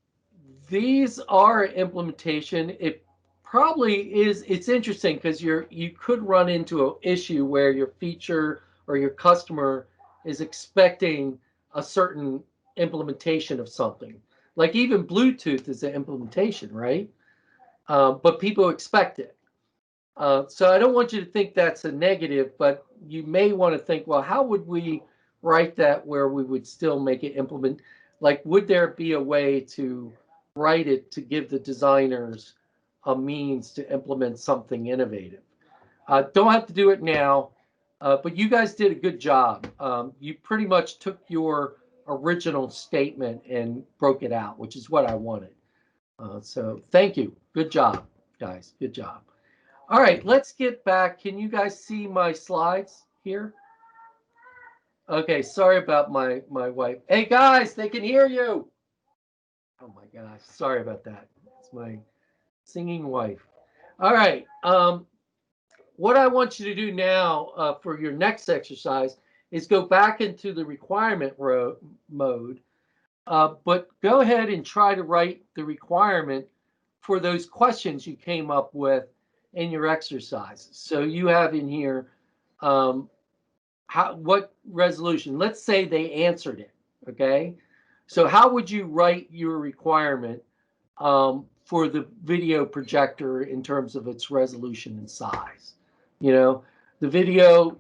these are implementation. It probably is. It's interesting because you could run into an issue where your feature or your customer is expecting a certain implementation of something. Like even Bluetooth is an implementation, right? But people expect it. So I don't want you to think that's a negative, but you may want to think, well, how would we write that where we would still make it implement? Like, would there be a way to write it to give the designers a means to implement something innovative? Don't have to do it now, but you guys did a good job. You pretty much took your original statement and broke it out, which is what I wanted. So thank you. Good job, guys. Good job. All right, let's get back. Can you guys see my slides here? Okay, sorry about my wife. Hey guys, they can hear you. Oh my gosh, sorry about that. It's my singing wife. All right. What I want you to do now for your next exercise is go back into the requirement mode, but go ahead and try to write the requirement for those questions you came up with in your exercises. So you have in here what resolution. Let's say they answered it. Okay. So how would you write your requirement for the video projector in terms of its resolution and size? You know, the video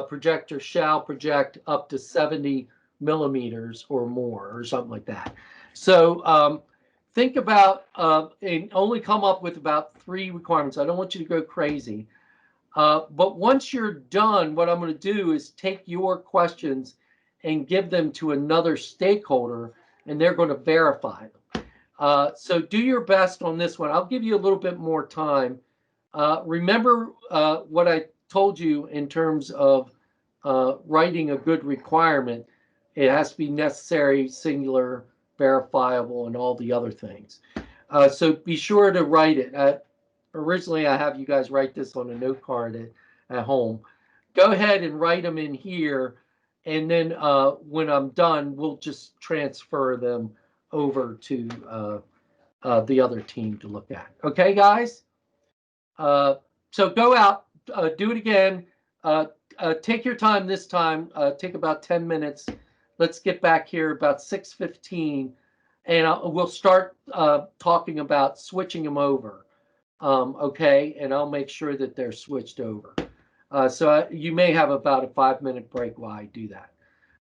projector shall project up to 70 millimeters or more, or something like that. So think about and only come up with about 3 requirements. I don't want you to go crazy. But once you're done, what I'm going to do is take your questions and give them to another stakeholder, and they're going to verify them. So do your best on this one. I'll give you a little bit more time. Remember what I told you in terms of writing a good requirement. It has to be necessary, singular, verifiable, and all the other things. So be sure to write it. Originally, I have you guys write this on a note card at home. Go ahead and write them in here. And then when I'm done, we'll just transfer them over to the other team to look at. Okay, guys? So go out, do it again. Take your time this time. Take about 10 minutes. Let's get back here about 6:15, and we'll start talking about switching them over. Okay, and I'll make sure that they're switched over. So you may have about a 5-minute break while I do that.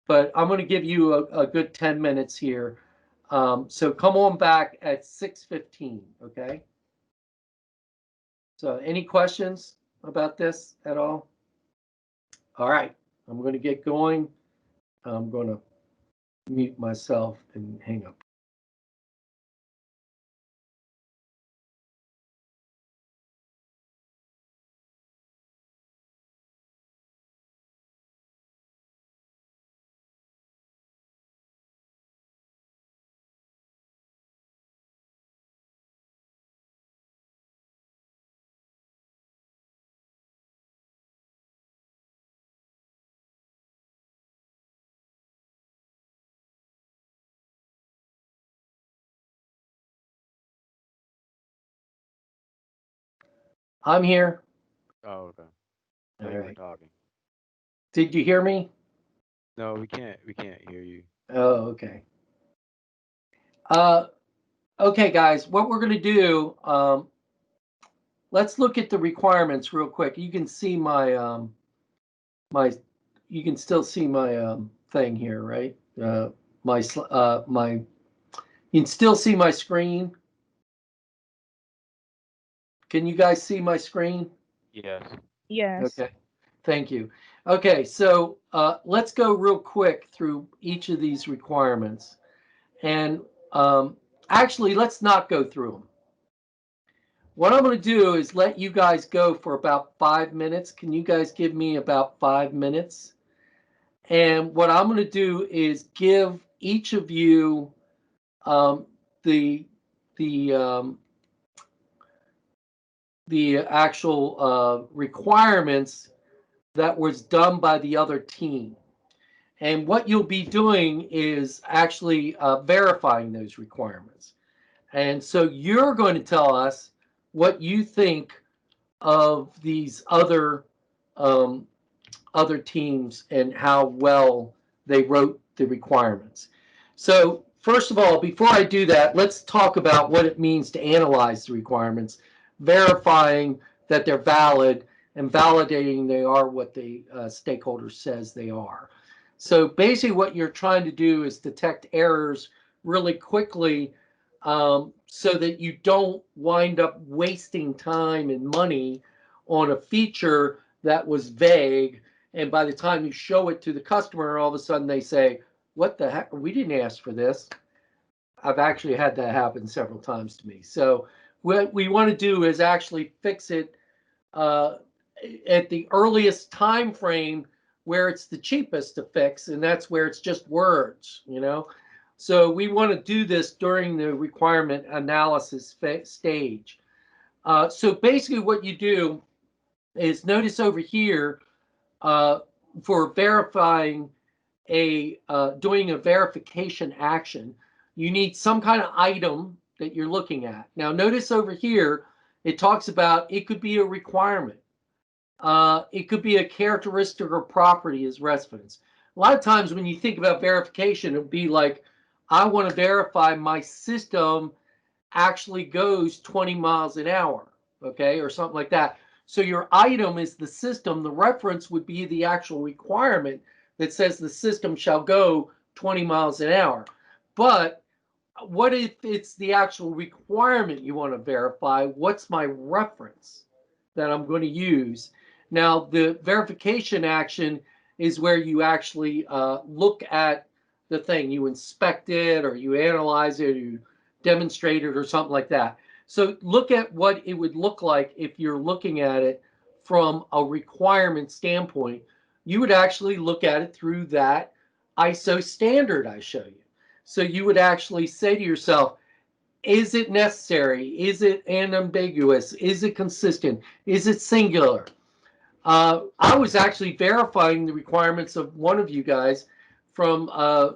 But I'm going to give you a good 10 minutes here. So come on back at 6:15, okay? So any questions about this at all? All right, I'm going to get going. I'm going to mute myself and hang up. I'm here. Oh, okay. All You were right. talking. Did you hear me? No, we can't hear you. Oh, okay. Okay, guys, what we're going to do, let's look at the requirements real quick. You can see my, you can still see my thing here, right? You can still see my screen. Can you guys see my screen? Yes. Yes. Okay, thank you. Okay, so let's go real quick through each of these requirements. And actually, let's not go through them. What I'm going to do is let you guys go for about 5 minutes. Can you guys give me about 5 minutes? And what I'm going to do is give each of you the actual requirements that was done by the other team. And what you'll be doing is actually verifying those requirements. And so you're going to tell us what you think of these other teams and how well they wrote the requirements. So first of all, before I do that, let's talk about what it means to analyze the requirements, verifying that they're valid and validating they are what the stakeholder says they are. So basically what you're trying to do is detect errors really quickly so that you don't wind up wasting time and money on a feature that was vague. And by the time you show it to the customer, all of a sudden they say, what the heck? We didn't ask for this. I've actually had that happen several times to me. So what we want to do is actually fix it at the earliest time frame where it's the cheapest to fix, and that's where it's just words, you know. So we want to do this during the requirement analysis stage. So basically what you do is, notice over here, for verifying doing a verification action, you need some kind of item that you're looking at. Now notice over here, it talks about it could be a requirement. It could be a characteristic or property as reference. A lot of times when you think about verification, it would be like, I want to verify my system actually goes 20 miles an hour, okay, or something like that. So your item is the system. The reference would be the actual requirement that says the system shall go 20 miles an hour. But what if it's the actual requirement you want to verify? What's my reference that I'm going to use? Now, the verification action is where you actually look at the thing. You inspect it, or you analyze it, or you demonstrate it, or something like that. So look at what it would look like if you're looking at it from a requirement standpoint. You would actually look at it through that ISO standard I show you. So you would actually say to yourself, is it necessary? Is it unambiguous? Is it consistent? Is it singular? I was actually verifying the requirements of one of you guys from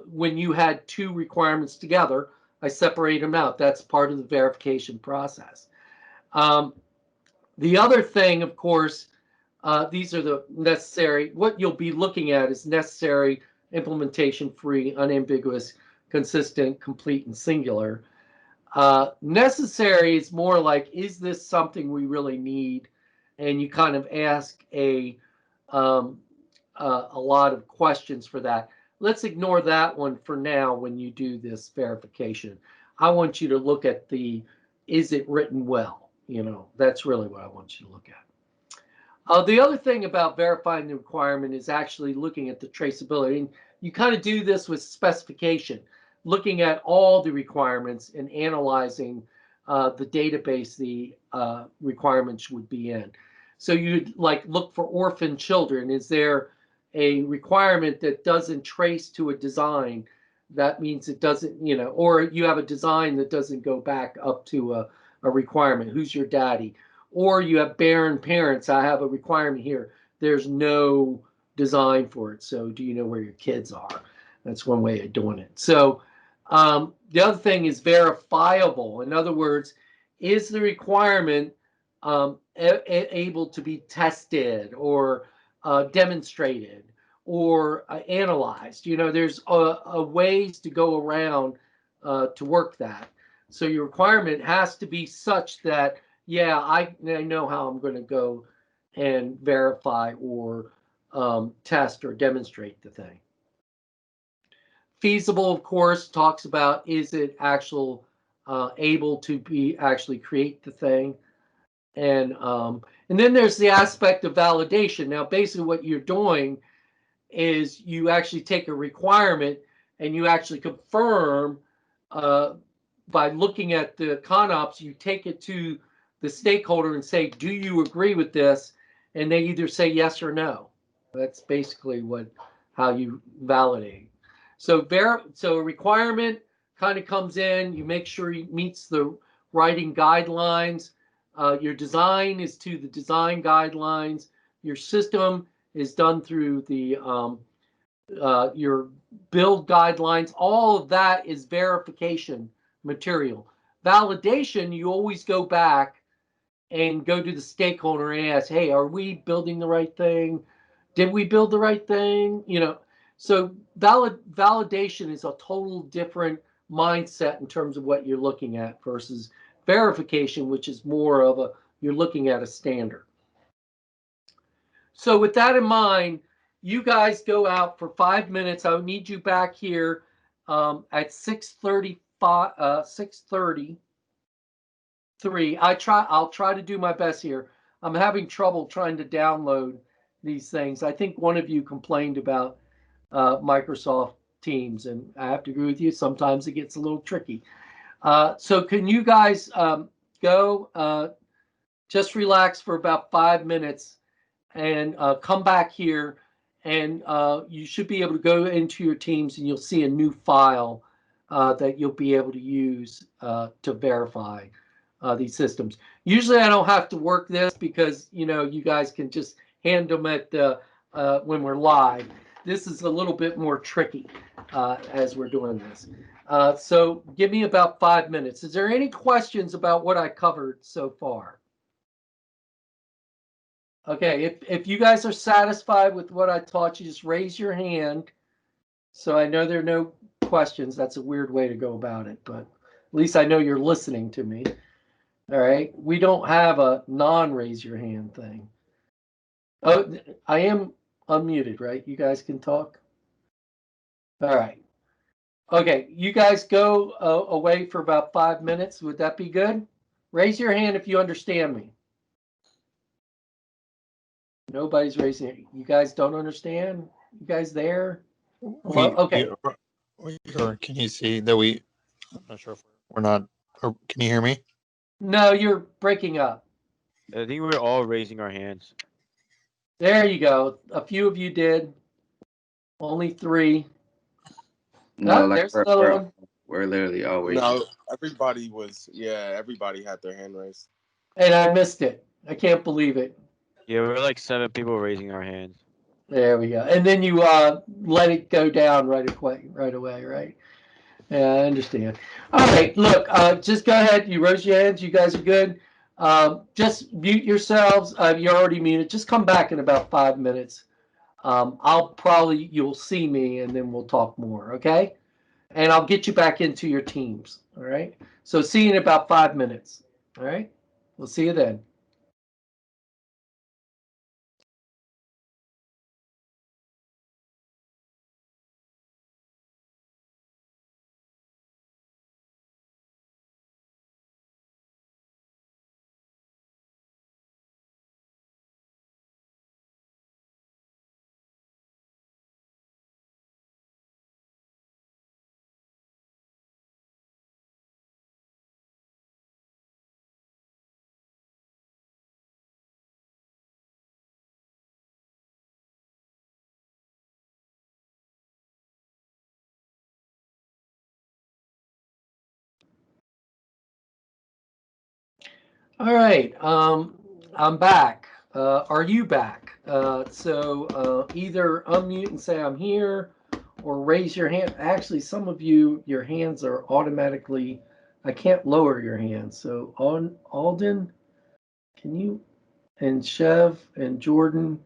when you had two requirements together. I separate them out. That's part of the verification process. The other thing, of course, these are the necessary. What you'll be looking at is necessary, implementation-free, unambiguous, consistent, complete, and singular. Necessary is more like, is this something we really need? And you kind of ask a lot of questions for that. Let's ignore that one for now when you do this verification. I want you to look at the, is it written well? You know, that's really what I want you to look at. The other thing about verifying the requirement is actually looking at the traceability. And you kind of do this with specification, looking at all the requirements and analyzing the database the requirements would be in. So you'd like look for orphan children. Is there a requirement that doesn't trace to a design? That means it doesn't, you know, or you have a design that doesn't go back up to a requirement. Who's your daddy? Or you have barren parents. I have a requirement here. There's no design for it. So do you know where your kids are? That's one way of doing it. So the other thing is verifiable. In other words, is the requirement able to be tested or demonstrated or analyzed? You know, there's ways to go around to work that. So your requirement has to be such that, yeah, I know how I'm going to go and verify or test or demonstrate the thing. Feasible, of course, talks about, is it able to be actually create the thing? And then there's the aspect of validation. Now, basically what you're doing is you actually take a requirement and you actually confirm by looking at the ConOps, you take it to the stakeholder and say, do you agree with this? And they either say yes or no. That's basically how you validate. So a requirement kind of comes in, you make sure it meets the writing guidelines. Your design is to the design guidelines. Your system is done through the your build guidelines. All of that is verification material. Validation, you always go back and go to the stakeholder and ask, hey, are we building the right thing? Did we build the right thing? You know, so validation is a total different mindset in terms of what you're looking at versus verification, which is more of you're looking at a standard. So with that in mind, you guys go out for 5 minutes. I need you back here at 6:33. I'll try to do my best here. I'm having trouble trying to download these things. I think one of you complained about Microsoft Teams, and I have to agree with you. Sometimes it gets a little tricky. So can you guys go just relax for about 5 minutes and come back here, and you should be able to go into your teams and you'll see a new file that you'll be able to use to verify these systems. Usually I don't have to work this because, you know, you guys can just hand them at when we're live. This is a little bit more tricky as we're doing this. So give me about 5 minutes. Is there any questions about what I covered so far? Okay, if you guys are satisfied with what I taught you, just raise your hand. So I know there are no questions. That's a weird way to go about it, but at least I know you're listening to me. All right, we don't have a non-raise your hand thing. Oh, I am unmuted, right? You guys can talk. All right. Okay, you guys go away for about 5 minutes. Would that be good? Raise your hand if you understand me. Nobody's raising it. You guys don't understand? You guys there? Well, okay. Or can you see that I'm not sure if we're not, or can you hear me? No, you're breaking up. I think we're all raising our hands. There you go. A few of you did. Only 3. No, Oh, like there's another one. we're literally always. No, everybody had their hand raised. And I missed it. I can't believe it. Yeah, we're like 7 people raising our hands. There we go. And then you let it go down right away, right? Yeah, I understand. All right, look, just go ahead. You raise your hands. You guys are good. Just mute yourselves. You're already muted. Just come back in about 5 minutes. You'll see me and then we'll talk more, okay? And I'll get you back into your teams, all right? So see you in about 5 minutes, all right? We'll see you then. All right, I'm back. Are you back? So either unmute and say I'm here or raise your hand. Actually, some of you, your hands are automatically, I can't lower your hands. So on Alden, can you, and Chev and Jordan,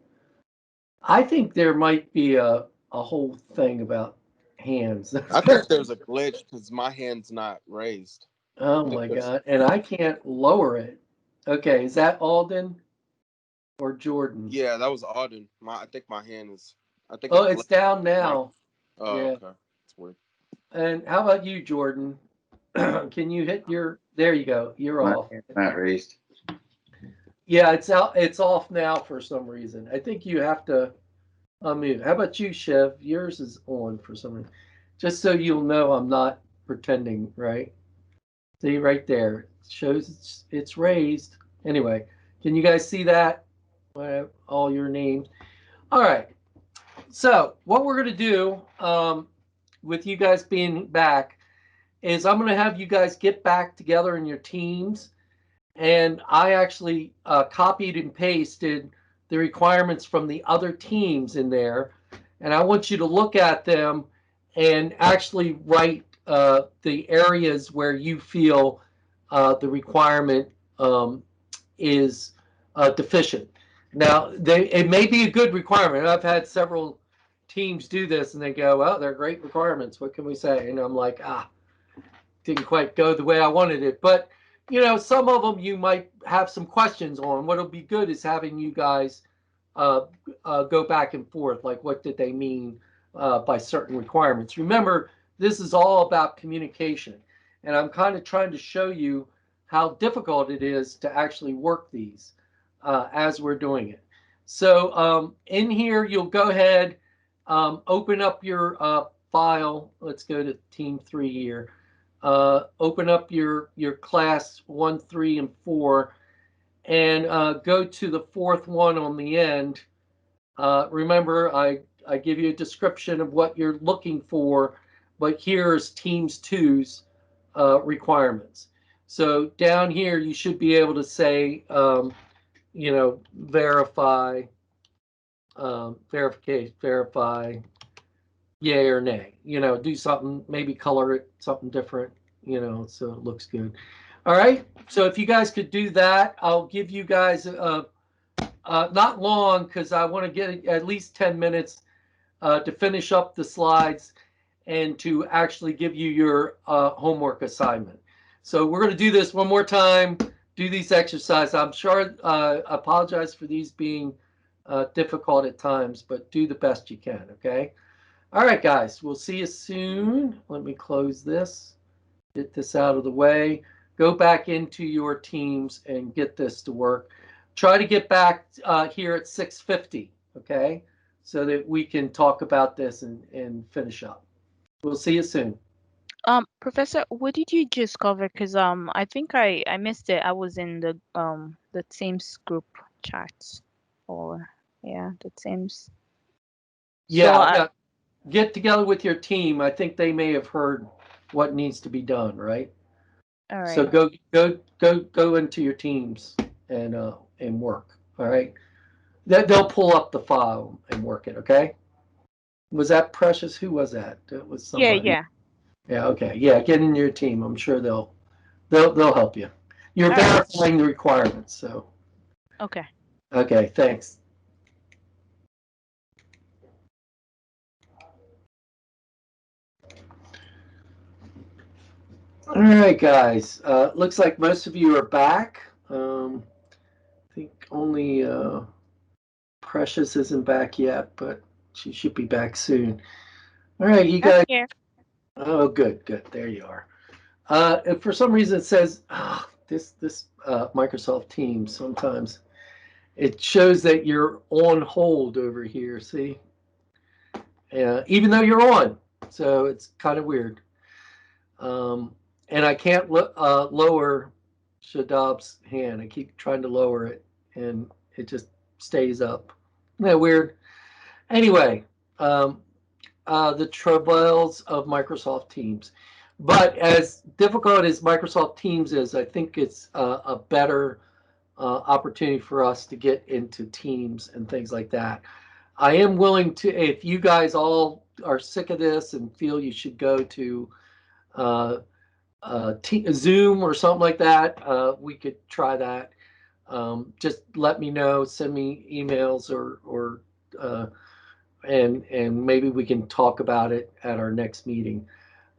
I think there might be a whole thing about hands. I think there's a glitch because my hand's not raised. Oh my God. And I can't lower it. Okay. Is that Alden or Jordan? Yeah, that was Auden. I think my hand is. Oh, it's down now. Oh, yeah. Okay. That's weird. And how about you, Jordan? Can you hit there you go. You're off. Not raised. Yeah, it's out. It's off now for some reason. I think you have to unmute. How about you, Chev? Yours is on for some reason. Just so you'll know I'm not pretending, right? See right there. It shows it's raised. Anyway, can you guys see that? All your names. All right. So what we're going to do with you guys being back is I'm going to have you guys get back together in your teams. And I actually copied and pasted the requirements from the other teams in there. And I want you to look at them and actually write the areas where you feel the requirement is deficient. Now, it may be a good requirement. I've had several teams do this and they go, well, they're great requirements. What can we say? And I'm like, didn't quite go the way I wanted it. But, you know, some of them you might have some questions on. What'll be good is having you guys go back and forth. Like, what did they mean by certain requirements? Remember, this is all about communication. And I'm kind of trying to show you how difficult it is to actually work these as we're doing it. So in here, you'll go ahead, open up your file. Let's go to team 3 here. Open up your class 1, 3, and 4, and go to the 4th one on the end. Remember, I I give you a description of what you're looking for, but here's Teams 2's requirements. So down here, you should be able to say, verify, verify, yay or nay. Do something, maybe color it something different, so it looks good. All right. So if you guys could do that, I'll give you guys not long, because I want to get at least 10 minutes to finish up the slides and to actually give you your homework assignment. So we're going to do this one more time, do these exercises. I'm sure, I apologize for these being difficult at times, but do the best you can, okay? All right, guys, we'll see you soon. Let me close this, get this out of the way. Go back into your teams and get this to work. Try to get back here at 6:50, okay? So that we can talk about this and finish up. We'll see you soon. Professor, what did you just cover? Because I think I missed it. I was in the Teams group chats, or the Teams. Yeah, So get together with your team. I think they may have heard what needs to be done, right? all right. So go into your teams and work. All right. They'll pull up the file and work it. Okay. Was that Precious? Who was that? It was somebody. Yeah. Yeah. Okay. Yeah. Get in your team. I'm sure they'll help you. You're All right. verifying the requirements. So. Okay. Okay. Thanks. All right, guys. Looks like most of you are back. I think only Precious isn't back yet, but she should be back soon. All right, you guys. Here. Oh, good. There you are. If for some reason it says this Microsoft Teams, sometimes it shows that you're on hold over here. See, even though you're on, so it's kind of weird. And I can't lower Shadab's hand. I keep trying to lower it, and it just stays up. Isn't that weird? Anyway, the troubles of Microsoft Teams. But as difficult as Microsoft Teams is, I think it's a better opportunity for us to get into Teams and things like that. I am willing to, if you guys all are sick of this and feel you should go to Zoom or something like that, we could try that. Just let me know, send me emails or and maybe we can talk about it at our next meeting.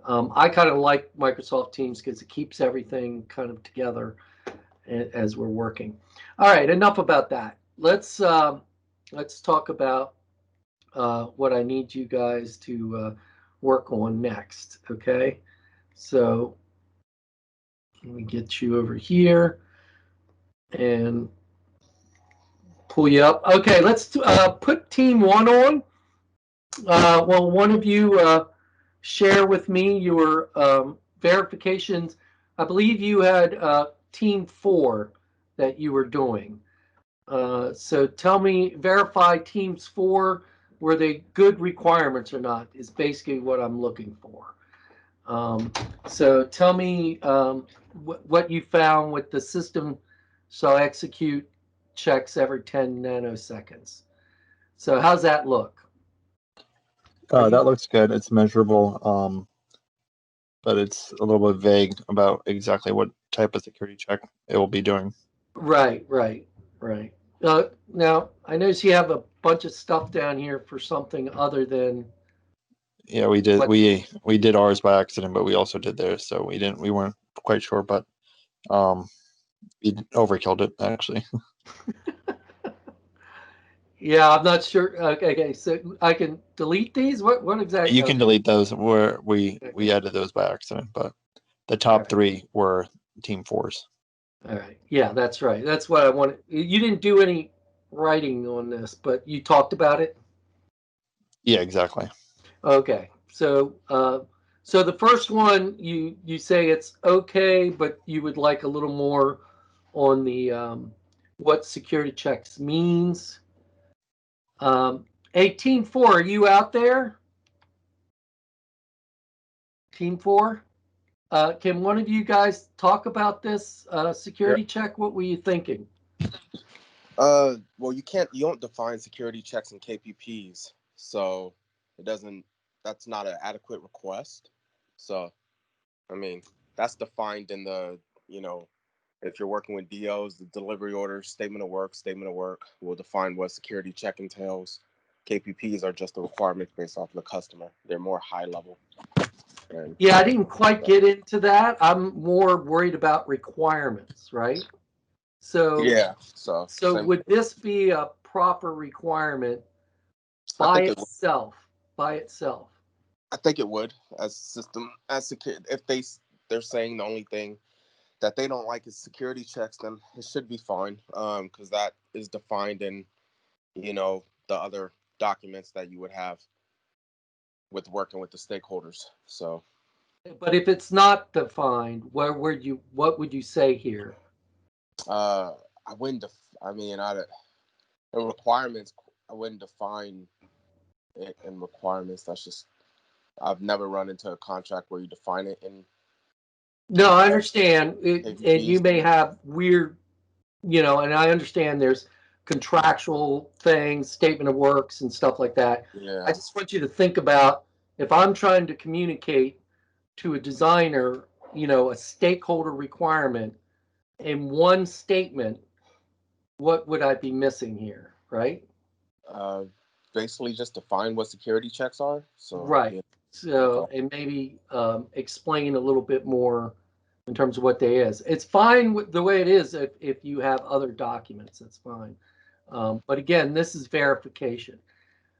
I kind of like Microsoft Teams because it keeps everything kind of together as we're working. All right, enough about that. Let's talk about what I need you guys to work on next. Okay, so let me get you over here and pull you up. Okay, let's put Team 1 on. Well, one of you share with me your verifications. I believe you had Team 4 that you were doing. So tell me, verify Teams 4, were they good requirements or not, is basically what I'm looking for. So tell me what you found with the system shall execute checks every 10 nanoseconds. So how's that look? That looks good. It's measurable, but it's a little bit vague about exactly what type of security check it will be doing. Right. Now, I notice you have a bunch of stuff down here for something other than. Yeah, we did. We did ours by accident, but we also did theirs, so we weren't quite sure, but we overkilled it actually. Yeah, I'm not sure. Okay, so I can delete these. What exactly? You can delete those. Where we added those by accident, but the top 3 were Team 4s. All right. Yeah, that's right. That's what I wanted. You didn't do any writing on this, but you talked about it. Yeah, exactly. Okay. So so the first one you say it's okay, but you would like a little more on the what security checks means. Hey, Team 4, are you out there? Team 4? Can one of you guys talk about this security check? What were you thinking? Well, you don't define security checks and KPPs, so that's not an adequate request. So, I mean, that's defined in the, if you're working with DOs, the delivery orders, statement of work will define what security check entails. KPPs are just the requirements based off of the customer. They're more high level. Yeah, I didn't quite get into that. I'm more worried about requirements, right? So yeah, so would this be a proper requirement by itself? By itself? I think it would, as security. If they're saying the only thing that they don't like is security checks, then it should be fine. Because that is defined in, the other documents that you would have with working with the stakeholders. So, but if it's not defined, what would you say here? I wouldn't. In requirements, I wouldn't define it in requirements. That's just, I've never run into a contract where you define it in. No, I understand. And you may have weird, and I understand there's contractual things, statement of works and stuff like that. Yeah. I just want you to think about, if I'm trying to communicate to a designer, a stakeholder requirement in one statement, what would I be missing here, right? Basically just define what security checks are. So right. Yeah. So, and maybe explain a little bit more in terms of what they is. It's fine with the way it is if you have other documents, that's fine. But again, this is verification.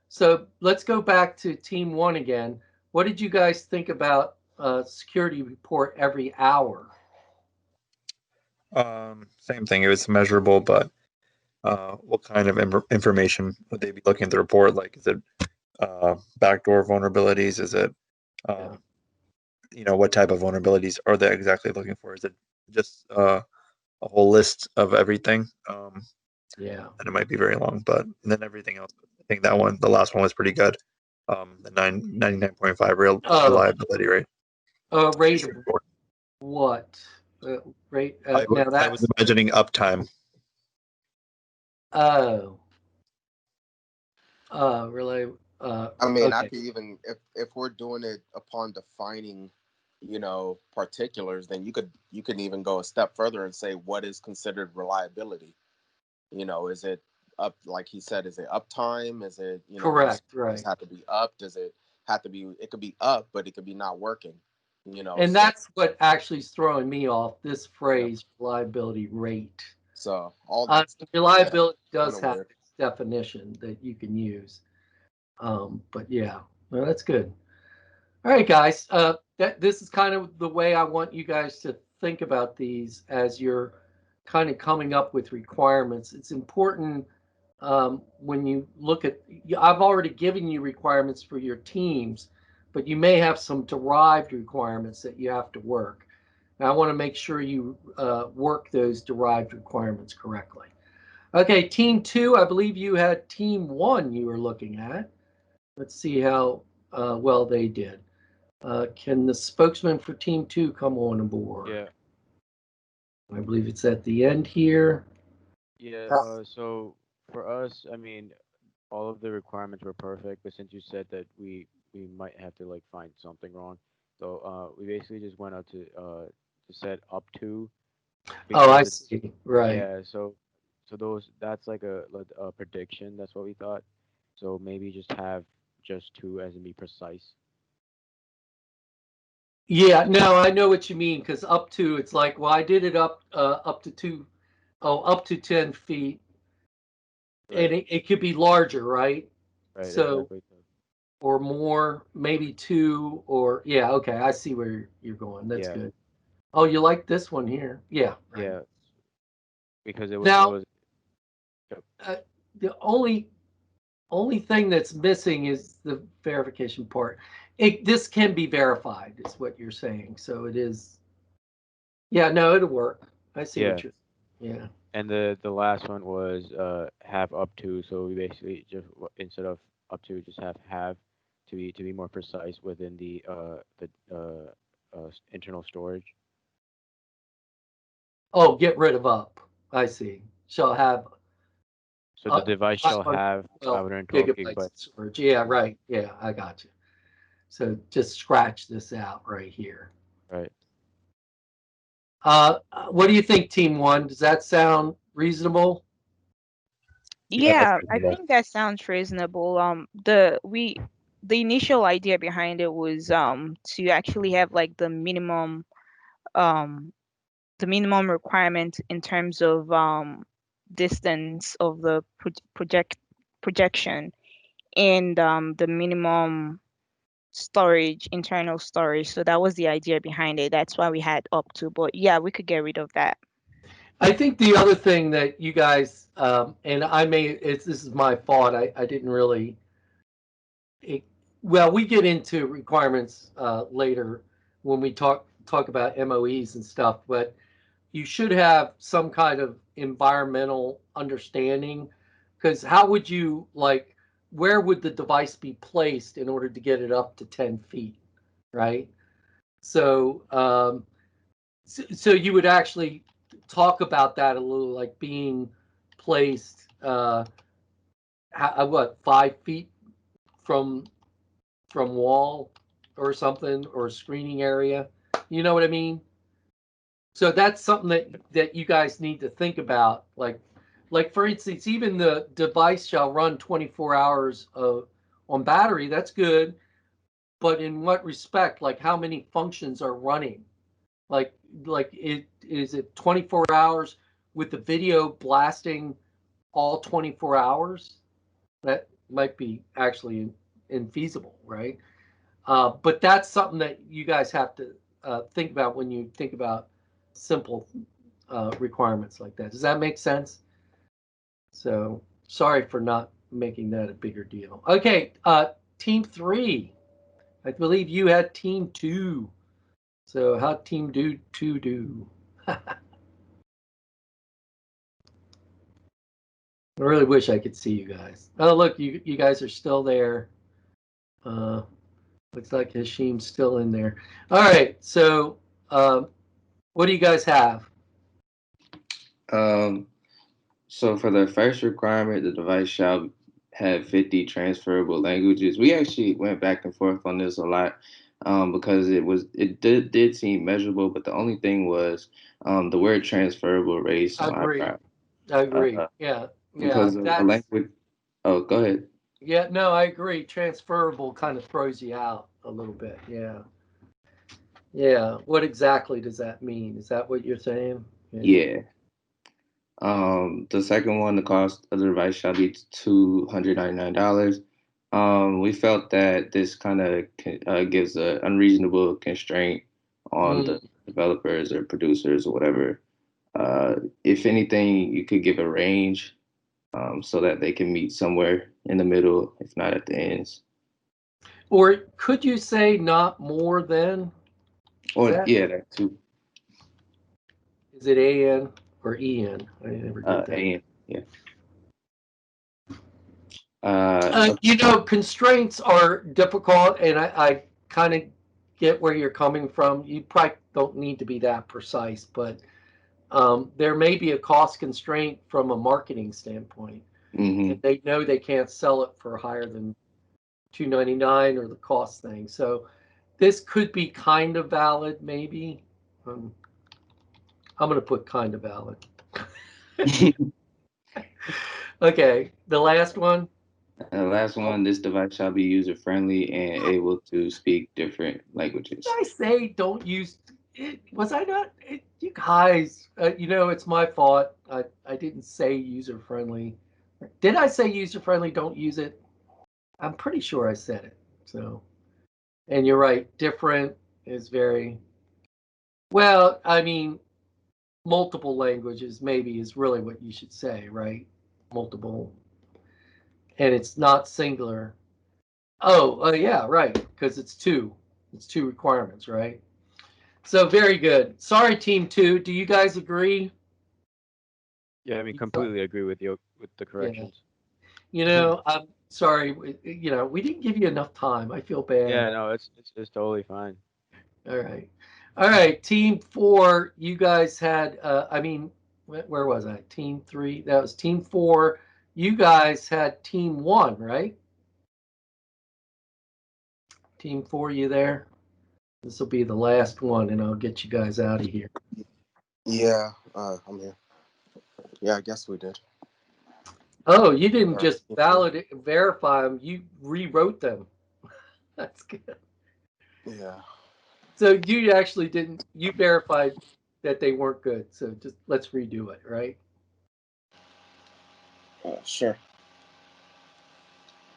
So let's go back to Team 1 again. What did you guys think about security report every hour? Same thing. It was measurable, but what kind of information would they be looking at the report? Like, is it backdoor vulnerabilities? Is it, what type of vulnerabilities are they exactly looking for? Is it just a whole list of everything? Yeah. And it might be very long, but then everything else, I think the last one was pretty good. The 99.5 reliability rate. Rate of what? Rate, I was imagining uptime. Really? I mean, okay. I could even, if we're doing it upon defining, particulars, then you could even go a step further and say, what is considered reliability? Is it up, like he said, is it uptime? Is it, correct, right? Does it have to be up? Does it have to be, it could be up, but it could be not working, And that's what actually is throwing me off, this phrase, reliability rate. So all that reliability does have its definition that you can use. But yeah, well, that's good. All right, guys. This is kind of the way I want you guys to think about these as you're kind of coming up with requirements. It's important when you look at, I've already given you requirements for your teams, but you may have some derived requirements that you have to work. And I want to make sure you work those derived requirements correctly. Okay, Team 2, I believe you had Team 1 you were looking at. Let's see how well they did. Can the spokesman for Team 2 come on board? Yeah. I believe it's at the end here. Yeah. So for us, I mean, all of the requirements were perfect, but since you said that we might have to like find something wrong, so we basically just went out to set up to. Oh, I see. Right. Yeah. So that's like a prediction. That's what we thought. So maybe just have just 2 as in be precise. Yeah, no, I know what you mean, because up to, it's like, well, I did it up to 10 feet. Right. And it could be larger, right? Right, so exactly. Or more, maybe 2, or yeah, okay, I see where you're going. That's good. Oh, you like this one here? Yeah. Right. Yeah. Because it was now, the only thing that's missing is the verification part. This can be verified, is what you're saying. So it is. Yeah, no, it'll work. I see what you're. Yeah. And the last one was have up to. So we basically just, instead of up to just have to be more precise within the internal storage. Oh, get rid of up. I see. Shall have So the device shall have 512 512 gigabytes gigabytes. of storage. Yeah, right. Yeah, I got you. So just scratch this out right here. Right. What do you think, Team One? Does that sound reasonable? Yeah, that's I reasonable. think that sounds reasonable. The initial idea behind it was to actually have like um the minimum requirement in terms of distance of the projection and the minimum storage, internal storage. So that was the idea behind it. That's why we had up to. But yeah, we could get rid of that. I think the other thing that you guys, and this is my fault. I didn't really. Well, we get into requirements later when we talk about MOEs and stuff, but you should have some kind of environmental understanding, because how would you like, where would the device be placed in order to get it up to 10 feet, right? So, so you would actually talk about that a little, like being placed, what, 5 feet from wall or something, or screening area. You know what I mean? So that's something that you guys need to think about. Like for instance, even the device shall run 24 hours on battery. That's good, but in what respect? Like how many functions are running? Like is it 24 hours with the video blasting all 24 hours? That might be actually infeasible, right? But that's something that you guys have to think about when you think about simple requirements like that. Does that make sense? So sorry for not making that a bigger deal. Okay, team 3. I believe you had team 2. So how team 2 do? I really wish I could see you guys. Oh, look, you guys are still there. Looks like Hashim's still in there. All right, so what do you guys have? So for the first requirement, the device shall have 50 transferable languages. We actually went back and forth on this a lot because it did seem measurable, but the only thing was the word transferable raised some eyebrows. I agree. Yeah, Because a language. Oh, go ahead. Yeah, no, I agree. Transferable kind of throws you out a little bit. Yeah. Yeah. What exactly does that mean? Is that what you're saying? Yeah. The second one, the cost of the device shall be $299. We felt that this kind of gives an unreasonable constraint on the developers or producers or whatever. If anything, you could give a range so that they can meet somewhere in the middle, if not at the ends. Or could you say not more than? Yeah, that too. Is it AN or EN? I never did that. AN, yeah. Constraints are difficult, and I kind of get where you're coming from. You probably don't need to be that precise, but there may be a cost constraint from a marketing standpoint. Mm-hmm. And they know they can't sell it for higher than $299 or the cost thing. So this could be kind of valid, maybe. I'm going to put kind of valid. Okay, the last one. Last one, this device shall be user-friendly and able to speak different languages. Did I say don't use it? Was I not? You guys, it's my fault. I didn't say user-friendly. Did I say user-friendly? Don't use it. I'm pretty sure I said it. So, and you're right. Different is very well. I mean, multiple languages maybe is really what you should say, right? Multiple, and it's not singular. Oh, yeah, right. Because it's two. It's two requirements, right? So very good. Sorry, team 2. Do you guys agree? Yeah, I mean, completely agree with you with the corrections. Yeah. Sorry, we didn't give you enough time. I feel bad. Yeah, no, it's totally fine. All right. All right. Team 4, you guys had, where was I? Team 3. That was team 4. You guys had team 1, right? Team 4, you there? This will be the last one, and I'll get you guys out of here. Yeah, I'm here. Yeah, I guess we did. Oh, you didn't just verify them. You rewrote them. That's good. Yeah. So you actually didn't, you verified that they weren't good. So just let's redo it, right? Sure.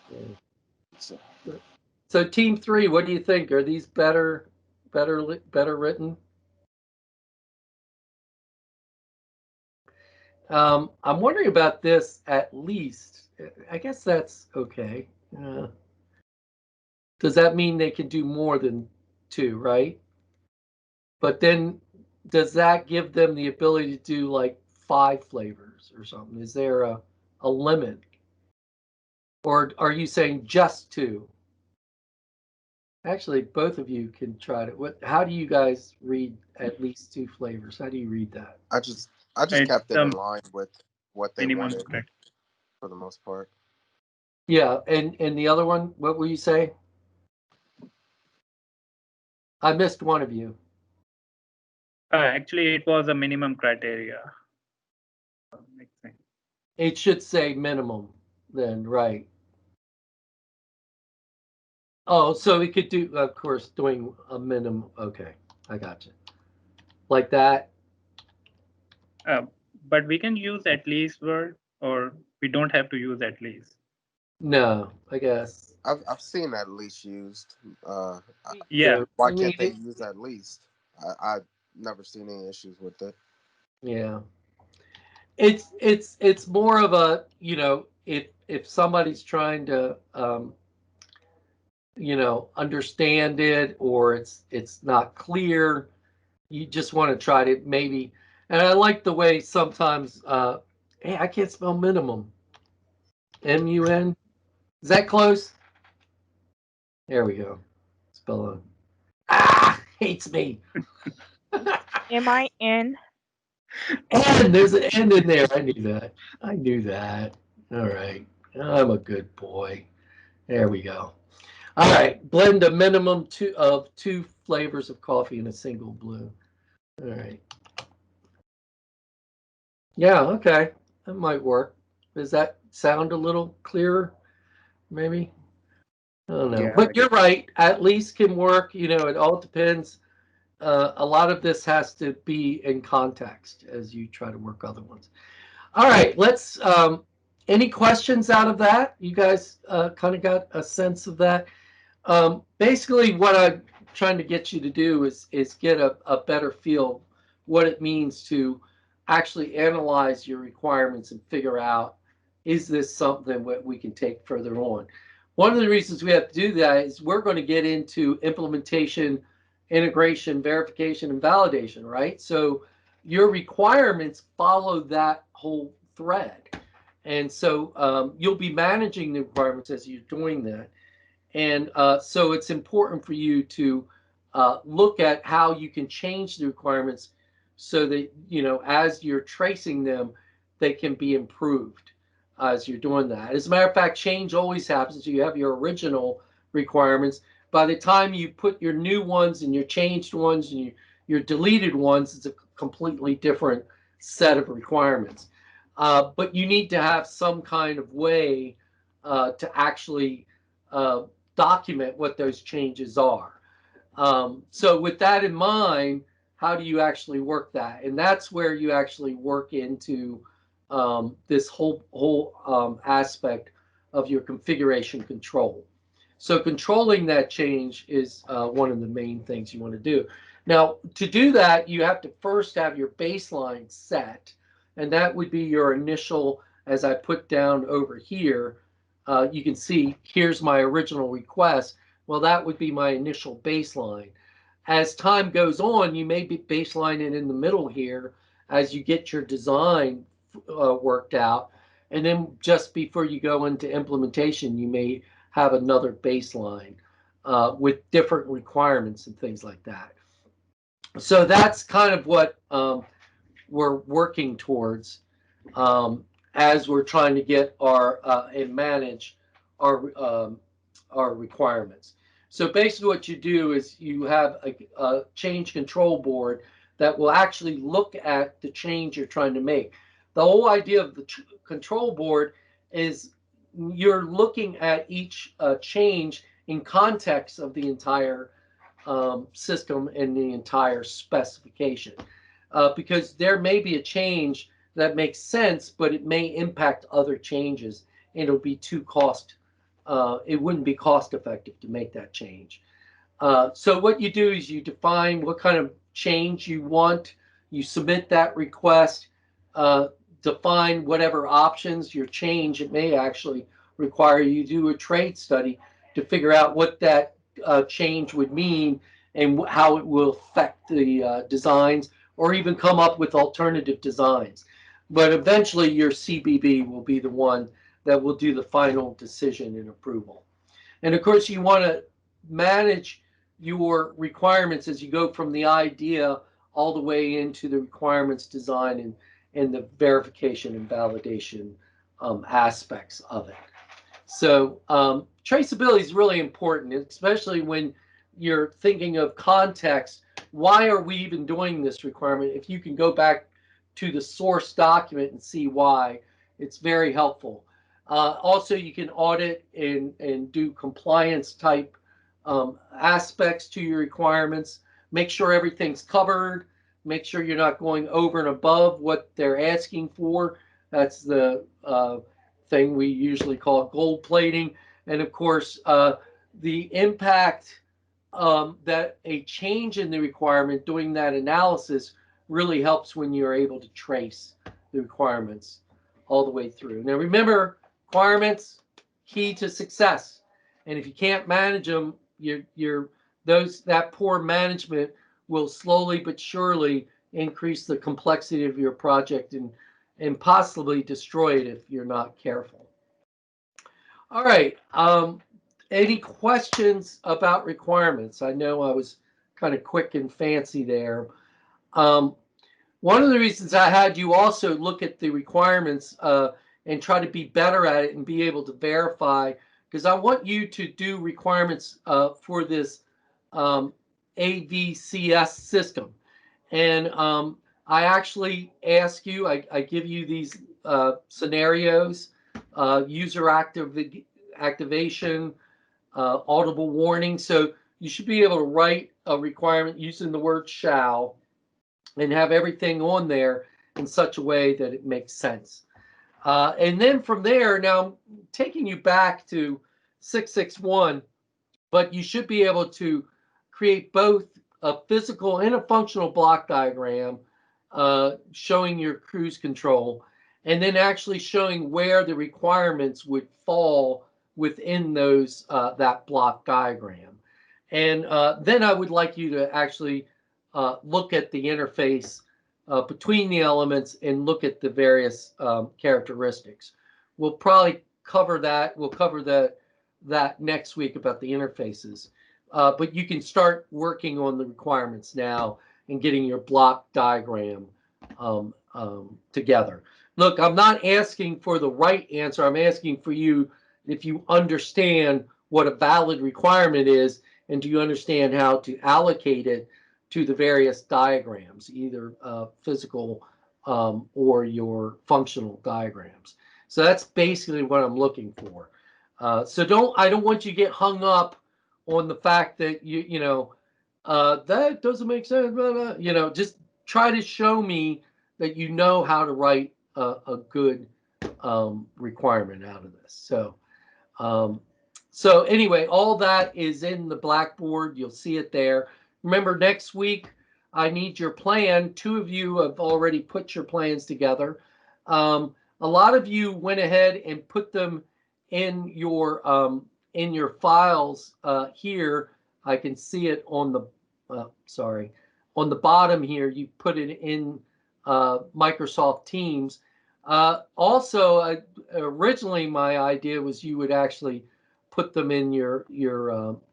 Yeah. So team 3, what do you think? Are these better written? I'm wondering about this at least. I guess that's okay. Does that mean they can do more than 2, right? But then does that give them the ability to do like 5 flavors or something? Is there a limit? Or are you saying just 2? Actually, both of you can try to. How do you guys read at least 2 flavors? How do you read that? I just kept it in line with what they wanted for the most part. Yeah, and the other one, what will you say? I missed one of you. Actually, it was a minimum criteria. It should say minimum then, right? Oh, so we could do, of course, doing a minimum. Okay, I got you. Like that? But we can use at least word, or we don't have to use at least. No, I guess. I've seen at least used. Yeah. Why can't they use at least? I've never seen any issues with it. Yeah. It's more of a, if somebody's trying to understand it, or it's not clear, you just want to try to maybe. And I like the way sometimes hey, I can't spell minimum. M-U-N. Is that close? There we go. Spell it. Hates me. M-I-N. And there's an N in there. I knew that. All right. I'm a good boy. There we go. All right. Blend a minimum of 2 flavors of coffee in a single brew. All right. Yeah, okay. That might work. Does that sound a little clearer? Maybe? I don't know. Yeah, But you're right. At least can work. It all depends. A lot of this has to be in context as you try to work other ones. All right. Let's. Any questions out of that? You guys kind of got a sense of that. Basically, what I'm trying to get you to do is get a better feel what it means to actually analyze your requirements and figure out, is this something that we can take further on? One of the reasons we have to do that is we're going to get into implementation, integration, verification, and validation, right? So your requirements follow that whole thread. And so you'll be managing the requirements as you're doing that. And so it's important for you to look at how you can change the requirements so that, as you're tracing them, they can be improved as you're doing that. As a matter of fact, change always happens. You have your original requirements. By the time you put your new ones and your changed ones and your deleted ones, it's a completely different set of requirements. But you need to have some kind of way to actually document what those changes are. So with that in mind, how do you actually work that? And that's where you actually work into this whole aspect of your configuration control. So controlling that change is one of the main things you want to do. Now, to do that, you have to first have your baseline set, and that would be your initial, as I put down over here. You can see here's my original request. Well, that would be my initial baseline. As time goes on, you may be baselining in the middle here as you get your design worked out. And then just before you go into implementation, you may have another baseline with different requirements and things like that. So that's kind of what we're working towards as we're trying to get our and manage our requirements. So basically what you do is you have a change control board that will actually look at the change you're trying to make. The whole idea of the control board is you're looking at each change in context of the entire system and the entire specification. Because there may be a change that makes sense, but it may impact other changes, and it'll be too it wouldn't be cost effective to make that change. So what you do is you define what kind of change you want, you submit that request, define whatever options your change. It may actually require you to do a trade study to figure out what that change would mean and how it will affect the designs, or even come up with alternative designs. But eventually your CBB will be the one that will do the final decision and approval. And of course, you want to manage your requirements as you go from the idea all the way into the requirements design and the verification and validation aspects of it. So traceability is really important, especially when you're thinking of context. Why are we even doing this requirement? If you can go back to the source document and see why, it's very helpful. Also, you can audit and do compliance type aspects to your requirements. Make sure everything's covered. Make sure you're not going over and above what they're asking for. That's the thing we usually call gold plating. And of course, the impact that a change in the requirement, doing that analysis, really helps when you're able to trace the requirements all the way through. Now remember, requirements key to success, and if you can't manage them, that poor management will slowly but surely increase the complexity of your project and possibly destroy it if you're not careful. All right. Any questions about requirements? I know I was kind of quick and fancy there. One of the reasons I had you also look at the requirements and try to be better at it and be able to verify, because I want you to do requirements for this AVCS system. And I actually ask you, I give you these scenarios, user activation, audible warning. So you should be able to write a requirement using the word shall and have everything on there in such a way that it makes sense. And then from there, now I'm taking you back to 661, but you should be able to create both a physical and a functional block diagram showing your cruise control, and then actually showing where the requirements would fall within those that block diagram. And then I would like you to actually look at the interface between the elements and look at the various characteristics. We'll probably cover that. We'll cover that next week about the interfaces. But you can start working on the requirements now and getting your block diagram together. Look, I'm not asking for the right answer. I'm asking for you if you understand what a valid requirement is, and do you understand how to allocate it to the various diagrams, either physical or your functional diagrams. So that's basically what I'm looking for. So I don't want you to get hung up on the fact that that doesn't make sense. Blah, blah. Just try to show me that you know how to write a good requirement out of this. So anyway, all that is in the Blackboard. You'll see it there. Remember, next week, I need your plan. 2 of you have already put your plans together. A lot of you went ahead and put them in your files here. I can see it on the on the bottom here. You put it in Microsoft Teams. Also, originally my idea was you would actually put them in your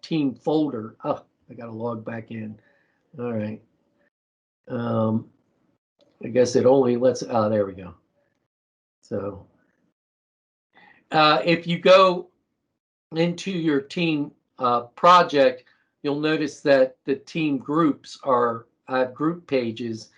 team folder. Oh, I got to log back in. All right. I guess it only lets. There we go. So if you go into your team project, you'll notice that the team groups have group pages,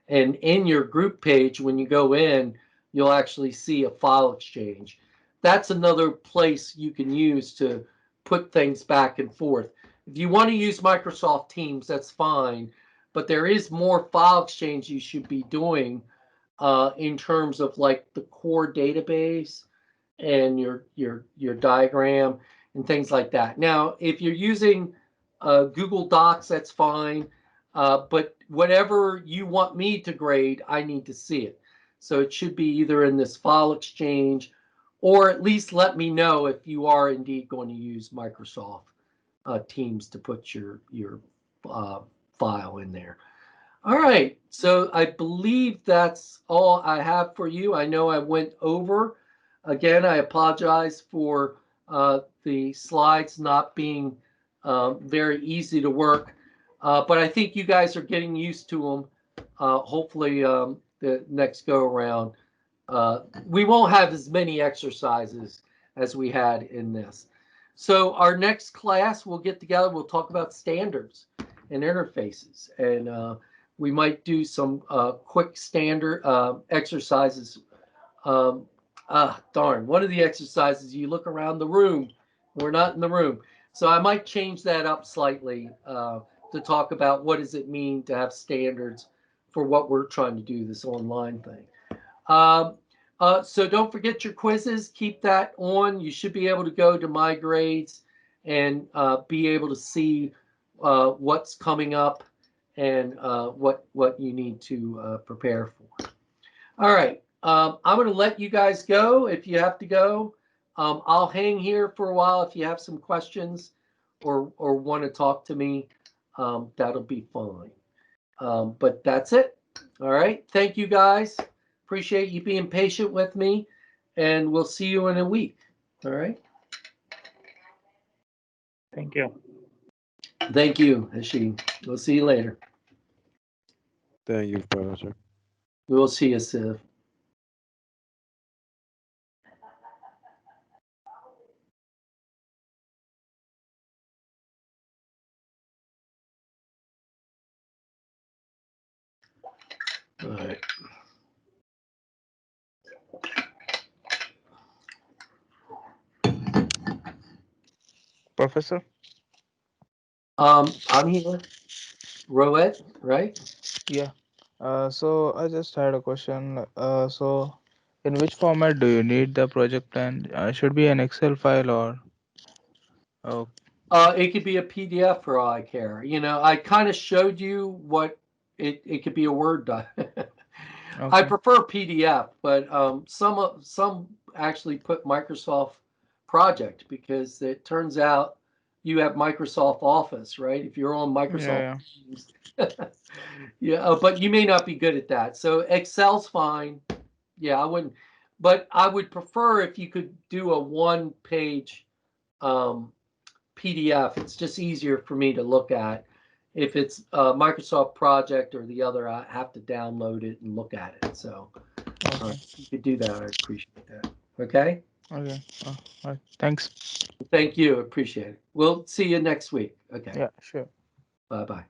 and in your group page, when you go in, you'll actually see a file exchange. That's another place you can use to put things back and forth. If you want to use Microsoft Teams, that's fine, but there is more file exchange you should be doing in terms of like the core database and your diagram and things like that. Now, if you're using Google Docs, that's fine. But whatever you want me to grade, I need to see it. So it should be either in this file exchange, or at least let me know if you are indeed going to use Microsoft Teams to put your file in there. All right, so I believe that's all I have for you. I know I went over. Again, I apologize for the slides not being very easy to work, but I think you guys are getting used to them. Hopefully, the next go around, we won't have as many exercises as we had in this. So our next class, we'll get together. We'll talk about standards and interfaces, and we might do some quick standard exercises. Darn, one of the exercises, you look around the room, we're not in the room. So I might change that up slightly to talk about what does it mean to have standards for what we're trying to do, this online thing. So don't forget your quizzes, keep that on. You should be able to go to My Grades and be able to see what's coming up and what you need to prepare for. All right, I'm going to let you guys go if you have to go. I'll hang here for a while if you have some questions or want to talk to me. That'll be fine. But that's it. All right, thank you guys. Appreciate you being patient with me, and we'll see you in a week. All right. Thank you. Thank you, Hashim. We'll see you later. Thank you, Professor. We'll see you, Siv. All right. Professor? I'm here. Roet, right? Yeah. So I just had a question. So in which format do you need the project plan? Should be an Excel file or? Oh, It could be a PDF for all I care. You know, I kind of showed you what it could be a Word doc. I okay. prefer PDF, but some actually put Microsoft Project because it turns out you have Microsoft Office, right? If you're on Microsoft Yeah, Teams. Yeah, but you may not be good at that. So Excel's fine. Yeah, I wouldn't, but I would prefer if you could do a one-page PDF. It's just easier for me to look at. If it's Microsoft Project or the other, I have to download it and look at it. So okay. if you could do that, I appreciate that. Okay. Okay. All right. Thanks. Thank you. Appreciate it. We'll see you next week. Okay. Yeah, sure. Bye-bye.